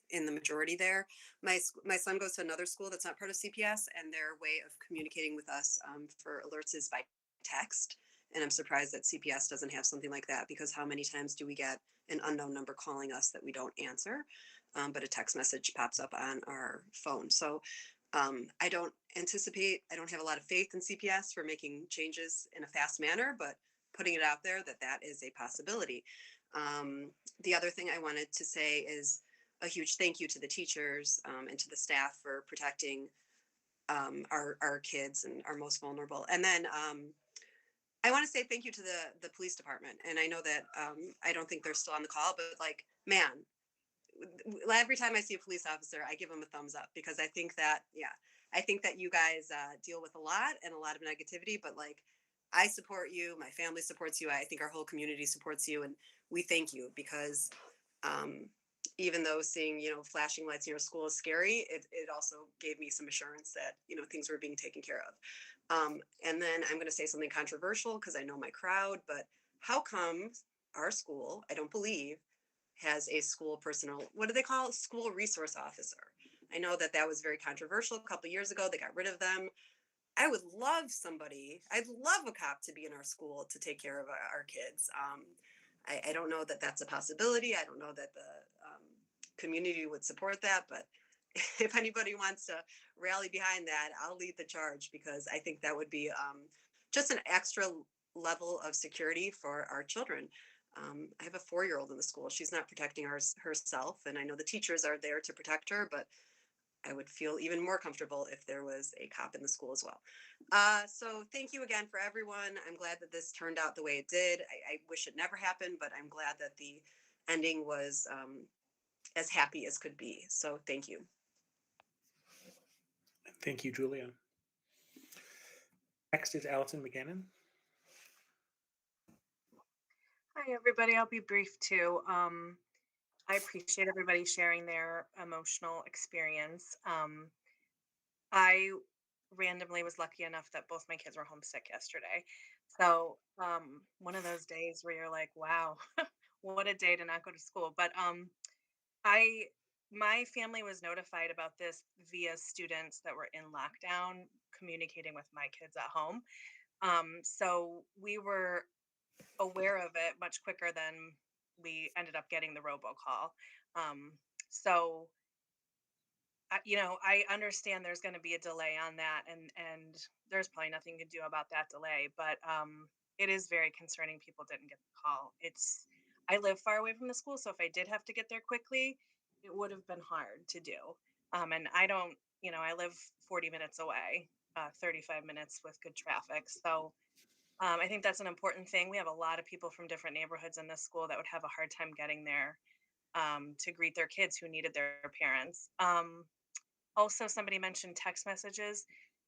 in the majority there. My son goes to another school that's not part of CPS, and their way of communicating with us for alerts is by text. And I'm surprised that CPS doesn't have something like that, because how many times do we get an unknown number calling us that we don't answer, but a text message pops up on our phone? So I don't have a lot of faith in CPS for making changes in a fast manner, but putting it out there that is a possibility. The other thing I wanted to say is a huge thank you to the teachers and to the staff for protecting our kids and our most vulnerable. And then I want to say thank you to the police department. And I know that I don't think they're still on the call, but like, man, every time I see a police officer, I give them a thumbs up, because I think that you guys deal with a lot of negativity, but like, I support you, my family supports you, I think our whole community supports you, and we thank you, because even though seeing flashing lights in your school is scary, it also gave me some assurance that things were being taken care of. And then I'm going to say something controversial because I know my crowd, but how come our school, I don't believe, has a school what do they call it? School resource officer. I know that was very controversial a couple of years ago. They got rid of them. I'd love a cop to be in our school to take care of our kids. I don't know that that's a possibility. I don't know that the community would support that, but if anybody wants to rally behind that, I'll lead the charge, because I think that would be just an extra level of security for our children. I have a 4-year-old in the school. She's not protecting herself, and I know the teachers are there to protect her, but I would feel even more comfortable if there was a cop in the school as well. So thank you again for everyone. I'm glad that this turned out the way it did. I wish it never happened, but I'm glad that the ending was as happy as could be. So thank you. Thank you, Julia. Next is Allison McGannon. Hi, everybody. I'll be brief too. I appreciate everybody sharing their emotional experience. I randomly was lucky enough that both my kids were homesick yesterday. So one of those days where you're like, wow, what a day to not go to school. But my family was notified about this via students that were in lockdown communicating with my kids at home. So we were aware of it much quicker than we ended up getting the robocall. So I understand there's going to be a delay on that, and there's probably nothing you can do about that delay. But it is very concerning people didn't get the call. I live far away from the school, so if I did have to get there quickly, it would have been hard to do. And I don't, I live 40 minutes away, 35 minutes with good traffic. So I think that's an important thing. We have a lot of people from different neighborhoods in this school that would have a hard time getting there to greet their kids who needed their parents. Also, somebody mentioned text messages.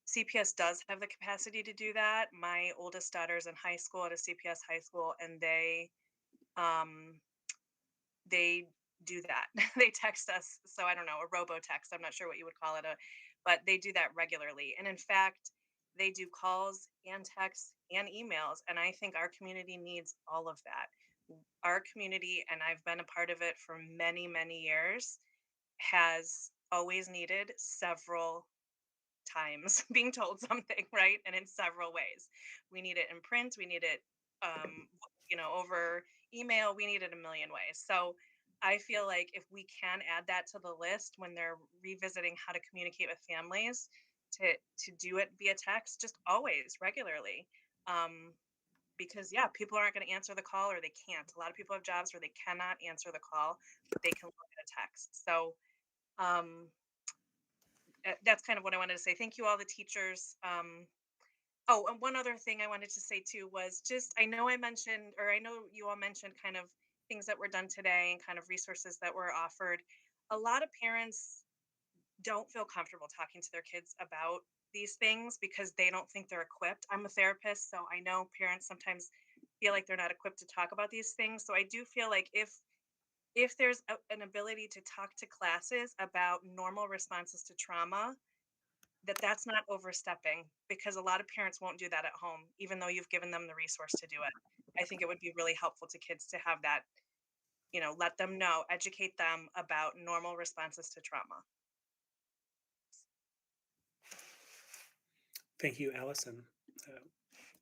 CPS does have the capacity to do that. My oldest daughter's in high school at a CPS high school, and um, they do that. They text us. So I don't know, a robo text. I'm not sure what you would call it, but they do that regularly. And in fact, they do calls and texts and emails. And I think our community needs all of that. Our community, and I've been a part of it for many, many years, has always needed several times being told something, right? And in several ways. We need it in print, we need it um, over email, we need it a million ways. So I feel like if we can add that to the list when they're revisiting how to communicate with families, to do it via text, just always regularly. Um, because yeah, people aren't going to answer the call, or they can't. A lot of people have jobs where they cannot answer the call, but they can look at a text. So um, that's kind of what I wanted to say. Thank you, all the teachers. Oh, and one other thing I wanted to say too was just I know I mentioned, or I know you all mentioned kind of things that were done today and kind of resources that were offered. A lot of parents don't feel comfortable talking to their kids about these things because they don't think they're equipped. I'm a therapist, so I know parents sometimes feel like they're not equipped to talk about these things. So I do feel like if there's an ability to talk to classes about normal responses to trauma, that's not overstepping, because a lot of parents won't do that at home even though you've given them the resource to do it. I think it would be really helpful to kids to have that, let them know, educate them about normal responses to trauma. Thank you, Allison.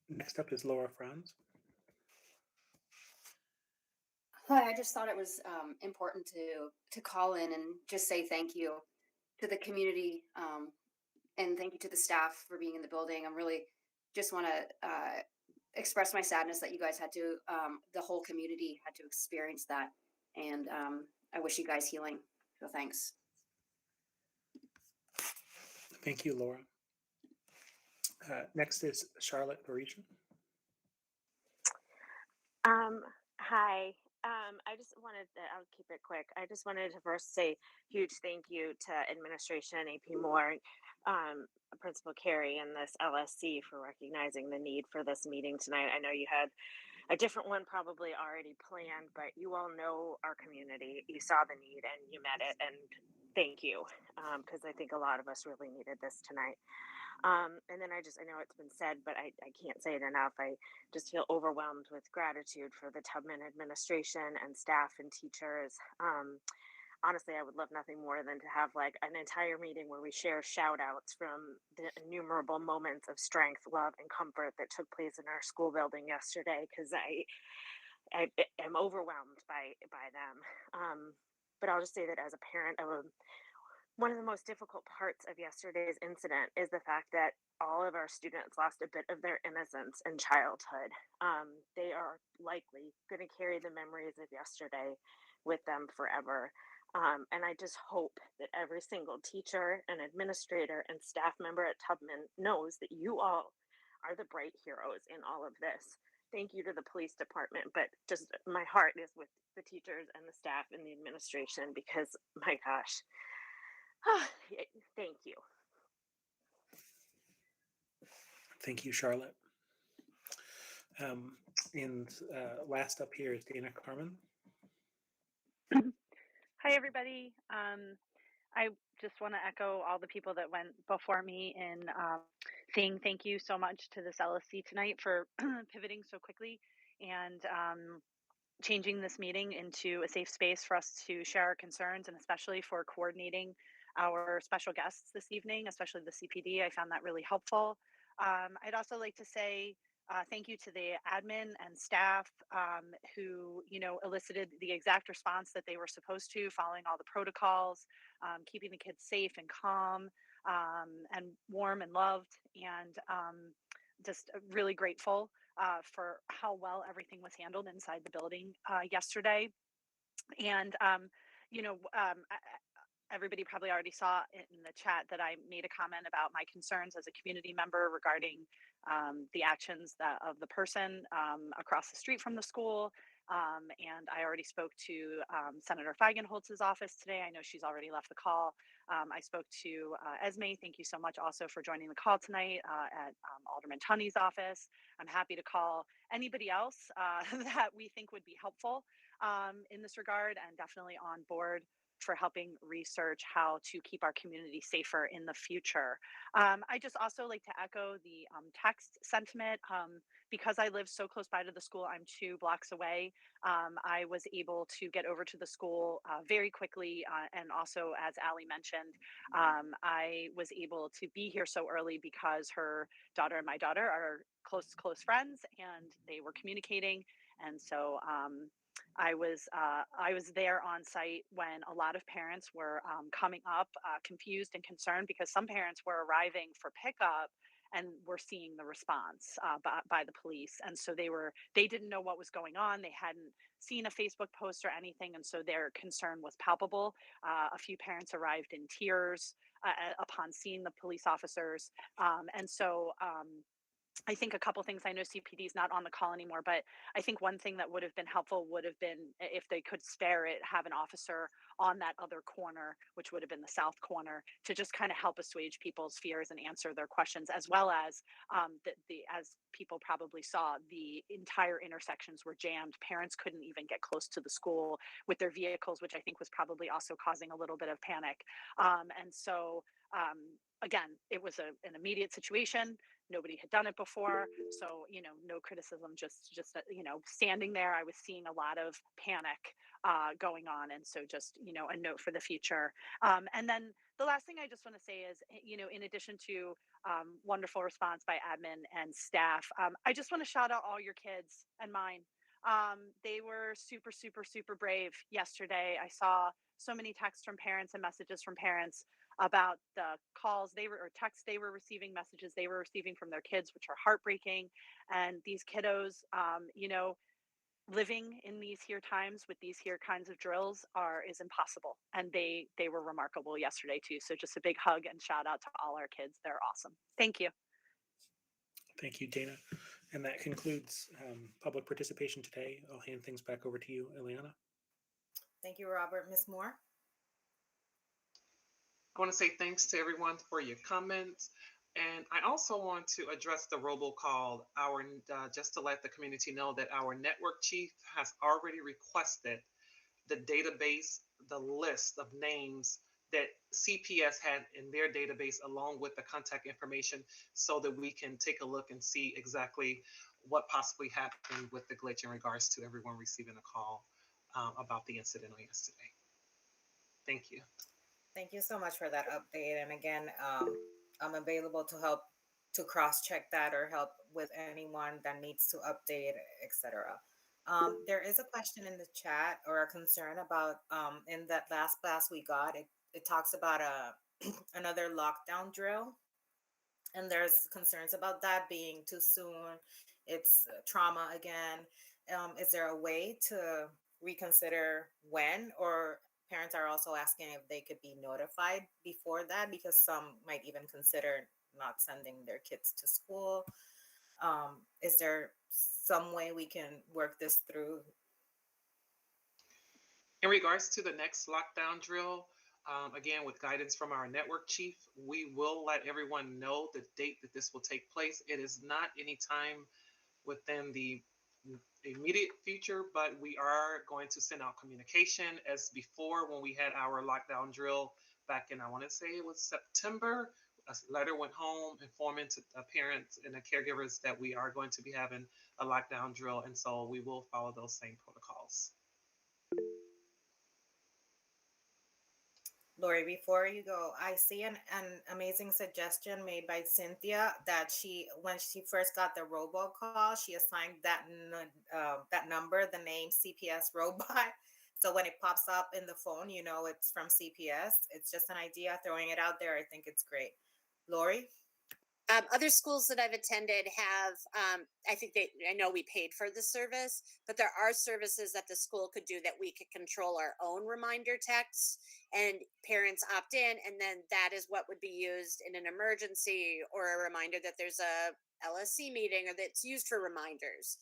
Next up is Laura Franz. Hi, I just thought it was important to call in and just say thank you to the community, and thank you to the staff for being in the building. I'm really just want to express my sadness that you guys had to, the whole community had to experience that, and I wish you guys healing. So thanks. Thank you, Laura. Next is Charlotte Parisian. Hi. I just wanted to, I'll keep it quick. I just wanted to first say huge thank you to administration, AP Moore, Principal Carey, and this LSC for recognizing the need for this meeting tonight. I know you had a different one probably already planned, but you all know our community. You saw the need and you met it, and thank you, because I think a lot of us really needed this tonight. And then I know it's been said, but I can't say it enough. I just feel overwhelmed with gratitude for the Tubman administration and staff and teachers. Honestly, I would love nothing more than to have like an entire meeting where we share shout outs from the innumerable moments of strength, love, and comfort that took place in our school building yesterday, because I am overwhelmed by them. But I'll just say that as a parent of one of the most difficult parts of yesterday's incident is the fact that all of our students lost a bit of their innocence and childhood. They are likely going to carry the memories of yesterday with them forever. And I just hope that every single teacher and administrator and staff member at Tubman knows that you all are the bright heroes in all of this. Thank you to the police department, but just my heart is with the teachers and the staff and the administration, because my gosh, thank you. Thank you, Charlotte. And last up here is Dana Carmen. Hi, everybody. I just want to echo all the people that went before me in saying thank you so much to this LSC tonight for pivoting so quickly and changing this meeting into a safe space for us to share our concerns, and especially for coordinating our special guests this evening, especially the CPD. I found that really helpful. I'd also like to say thank you to the admin and staff who, elicited the exact response that they were supposed to, following all the protocols, keeping the kids safe and calm and warm and loved, and just really grateful for how well everything was handled inside the building yesterday. And, everybody probably already saw in the chat that I made a comment about my concerns as a community member regarding the actions of the person across the street from the school. And I already spoke to Senator Feigenholz's office today. I know she's already left the call. I spoke to Esme. Thank you so much also for joining the call tonight at Alderman Tunney's office. I'm happy to call anybody else that we think would be helpful in this regard, and definitely on board for helping research how to keep our community safer in the future. I just also like to echo the text sentiment. Because I live so close by to the school, I'm 2 blocks away. I was able to get over to the school very quickly. And also, as Allie mentioned, I was able to be here so early because her daughter and my daughter are close friends, and they were communicating. And so I was there on site when a lot of parents were coming up, confused and concerned, because some parents were arriving for pickup and were seeing the response by the police, and so they didn't know what was going on. They hadn't seen a Facebook post or anything, and so their concern was palpable. A few parents arrived in tears upon seeing the police officers, and so. I think a couple things. I know CPD is not on the call anymore, but I think one thing that would have been helpful would have been, if they could spare it, have an officer on that other corner, which would have been the south corner, to just kind of help assuage people's fears and answer their questions, as well as as people probably saw, the entire intersections were jammed. Parents couldn't even get close to the school with their vehicles, which I think was probably also causing a little bit of panic. And so again, it was an immediate situation. Nobody had done it before, so no criticism. Just standing there, I was seeing a lot of panic going on, and so just a note for the future. And then the last thing I just want to say is, in addition to wonderful response by admin and staff, I just want to shout out all your kids and mine. They were super brave yesterday. I saw so many texts from parents and messages from parents about the calls they were or texts they were receiving, messages they were receiving from their kids, which are heartbreaking. And these kiddos, living in these here times with these here kinds of drills is impossible. And they were remarkable yesterday too. So just a big hug and shout out to all our kids. They're awesome. Thank you. Thank you, Dana. And that concludes public participation today. I'll hand things back over to you, Ileana. Thank you, Robert. Ms. Moore? I want to say thanks to everyone for your comments. And I also want to address the robocall, just to let the community know that our network chief has already requested the database, the list of names that CPS had in their database, along with the contact information, so that we can take a look and see exactly what possibly happened with the glitch in regards to everyone receiving a call about the incident on yesterday. Thank you. Thank you so much for that update. And again, I'm available to help to cross-check that or help with anyone that needs to update, etc. There is a question in the chat, or a concern about in that last class we got. It talks about another lockdown drill, and there's concerns about that being too soon. It's trauma again. Is there a way to reconsider when, or parents are also asking if they could be notified before that, because some might even consider not sending their kids to school? Is there some way we can work this through? In regards to the next lockdown drill, again, with guidance from our network chief, we will let everyone know the date that this will take place. It is not any time within the immediate future, but we are going to send out communication as before when we had our lockdown drill back in, I want to say it was September. A letter went home informing to the parents and the caregivers that we are going to be having a lockdown drill, and so we will follow those same protocols. Lori, before you go, I see an amazing suggestion made by Cynthia, that when she first got the robocall, she assigned that number, the name CPS robot. So when it pops up in the phone, it's from CPS. It's just an idea, throwing it out there. I think it's great. Lori? Other schools that I've attended have, I know we paid for the service, but there are services that the school could do that we could control our own reminder texts, and parents opt in, and then that is what would be used in an emergency, or a reminder that there's a LSC meeting, or that's used for reminders.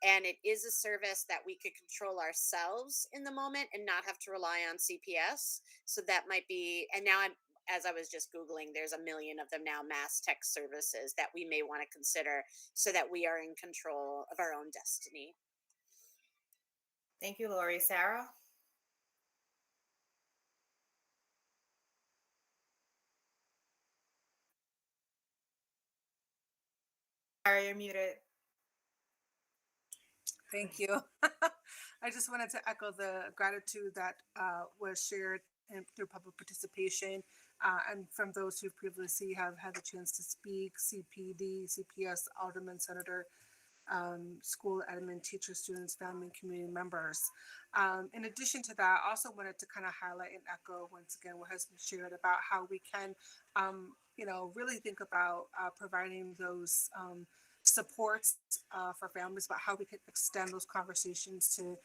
And it is a service that we could control ourselves in the moment and not have to rely on CPS. So that might be, and now as I was just Googling, there's a million of them now, mass text services that we may want to consider so that we are in control of our own destiny. Thank you, Lori. Sarah? Sarah, you're muted. Thank you. I just wanted to echo the gratitude that was shared through public participation and from those who previously have had the chance to speak, CPD, CPS, Alderman, Senator, school admin, teachers, students, family, and community members. In addition to that, I also wanted to kind of highlight and echo once again what has been shared about how we can, really think about providing those supports for families, about how we can extend those conversations to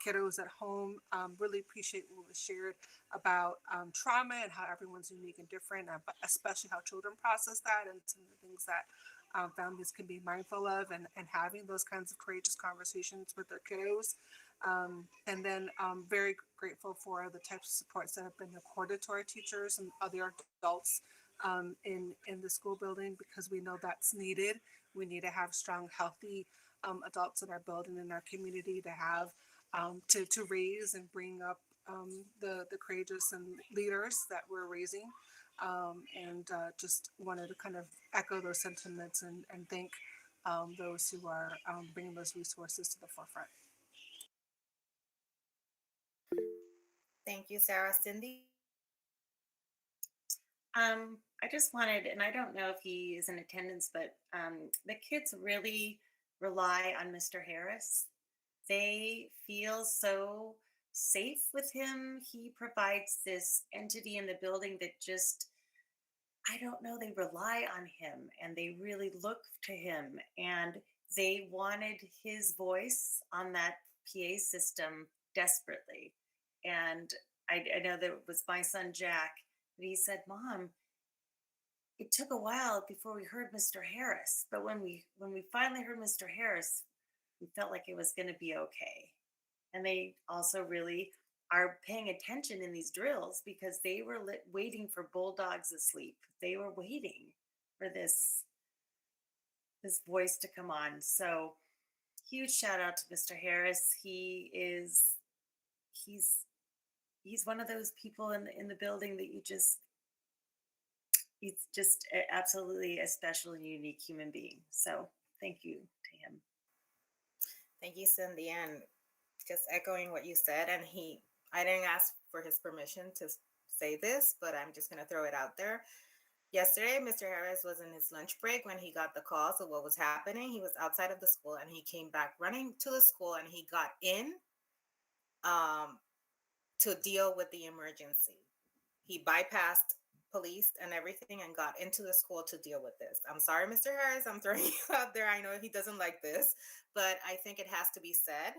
kiddos at home. Really appreciate what was shared about trauma and how everyone's unique and different, but especially how children process that and some of the things that families can be mindful of, and having those kinds of courageous conversations with their kiddos. And then very grateful for the types of supports that have been accorded to our teachers and other adults in the school building, because we know that's needed. We need to have strong, healthy adults in our building, in our community, to have to raise and bring up the courageous and leaders that we're raising. And just wanted to kind of echo those sentiments and thank those who are bringing those resources to the forefront. Thank you, Sarah. Cindy? I just wanted, and I don't know if he is in attendance, but the kids really rely on Mr. Harris. They feel so safe with him. He provides this entity in the building that just, I don't know, they rely on him and they really look to him. And they wanted his voice on that PA system desperately. And I know that it was my son, Jack, but he said, Mom, it took a while before we heard Mr. Harris. But when we finally heard Mr. Harris, we felt like it was going to be okay. And they also really are paying attention in these drills because they were waiting for bulldogs asleep. They were waiting for this voice to come on. So huge shout out to Mr. Harris. He's one of those people in the building that he's just absolutely a special and unique human being. So thank you to him. Thank you, Cindy. And just echoing what you said, and I didn't ask for his permission to say this, but I'm just going to throw it out there. Yesterday, Mr. Harris was in his lunch break when he got the calls of what was happening. He was outside of the school and he came back running to the school, and he got in to deal with the emergency. He bypassed police and everything and got into the school to deal with this. I'm sorry, Mr. Harris, I'm throwing you out there. I know he doesn't like this, but I think it has to be said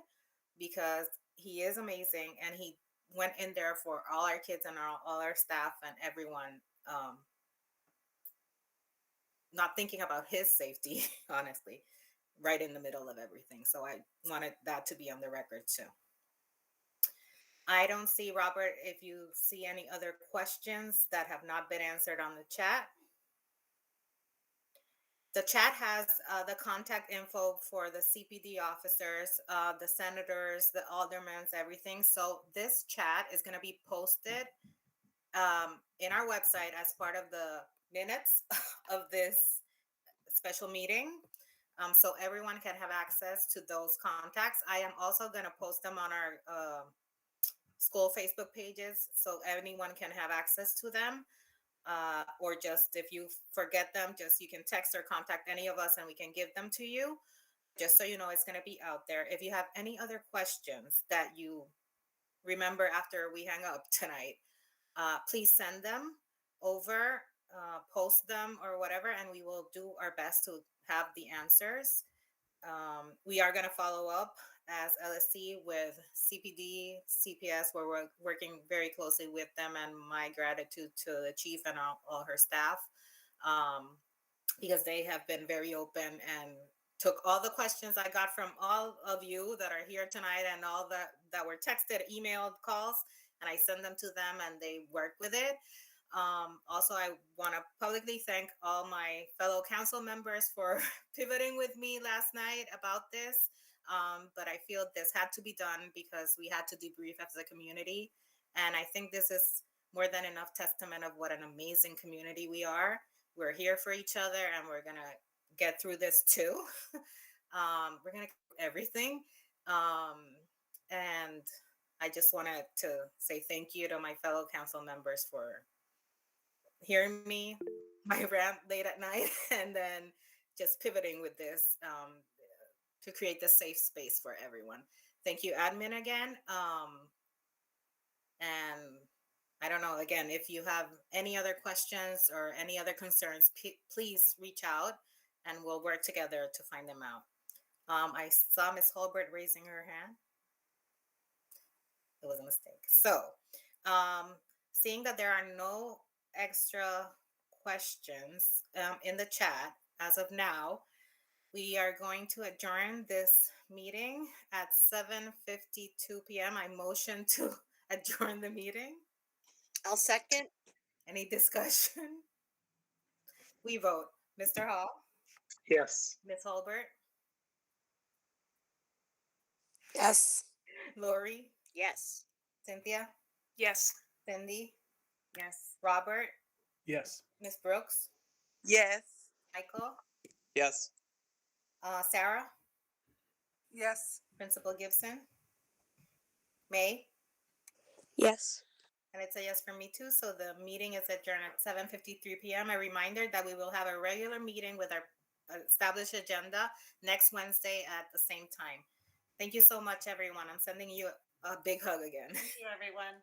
because he is amazing, and he went in there for all our kids and all our staff and everyone, not thinking about his safety, honestly, right in the middle of everything. So I wanted that to be on the record too. I don't see, Robert, if you see any other questions that have not been answered on the chat. The chat has the contact info for the CPD officers, the senators, the aldermen, everything. So this chat is going to be posted in our website as part of the minutes of this special meeting. So everyone can have access to those contacts. I am also going to post them on our school Facebook pages so anyone can have access to them. Or just if you forget them, just you can text or contact any of us and we can give them to you. Just so you know, it's going to be out there. If you have any other questions that you remember after we hang up tonight, please send them over, post them or whatever, and we will do our best to have the answers. We are going to follow up as LSC with CPD, CPS, where we're working very closely with them, and my gratitude to the chief and all her staff, because they have been very open and took all the questions I got from all of you that are here tonight and all that were texted, emailed, calls, and I sent them to them and they worked with it. Also, I want to publicly thank all my fellow council members for pivoting with me last night about this. But I feel this had to be done because we had to debrief as a community. And I think this is more than enough testament of what an amazing community we are. We're here for each other and we're going to get through this too. We're going to do everything. And I just wanted to say thank you to my fellow council members for hearing me, my rant late at night, and then just pivoting with this to create the safe space for everyone. Thank you, admin, again. And I don't know, again, if you have any other questions or any other concerns, please reach out and we'll work together to find them out. I saw Ms. Holbert raising her hand. It was a mistake. So, seeing that there are no extra questions in the chat as of now, we are going to adjourn this meeting at 7:52 p.m. I motion to adjourn the meeting. I'll second. Any discussion? We vote. Mr. Hall, Yes. Ms. Holbert, Yes. Lori, Yes. Cynthia, Yes. Cindy, Yes. Robert, Yes. Ms. Brooks, Yes. Michael, Yes. Sarah, Yes. Principal Gibson, May, Yes. and it's a yes for me too. So the meeting is adjourned at 7:53 p.m. A reminder that we will have a regular meeting with our established agenda next Wednesday at the same time. Thank you so much, everyone. I'm sending you a big hug again. Thank you, everyone.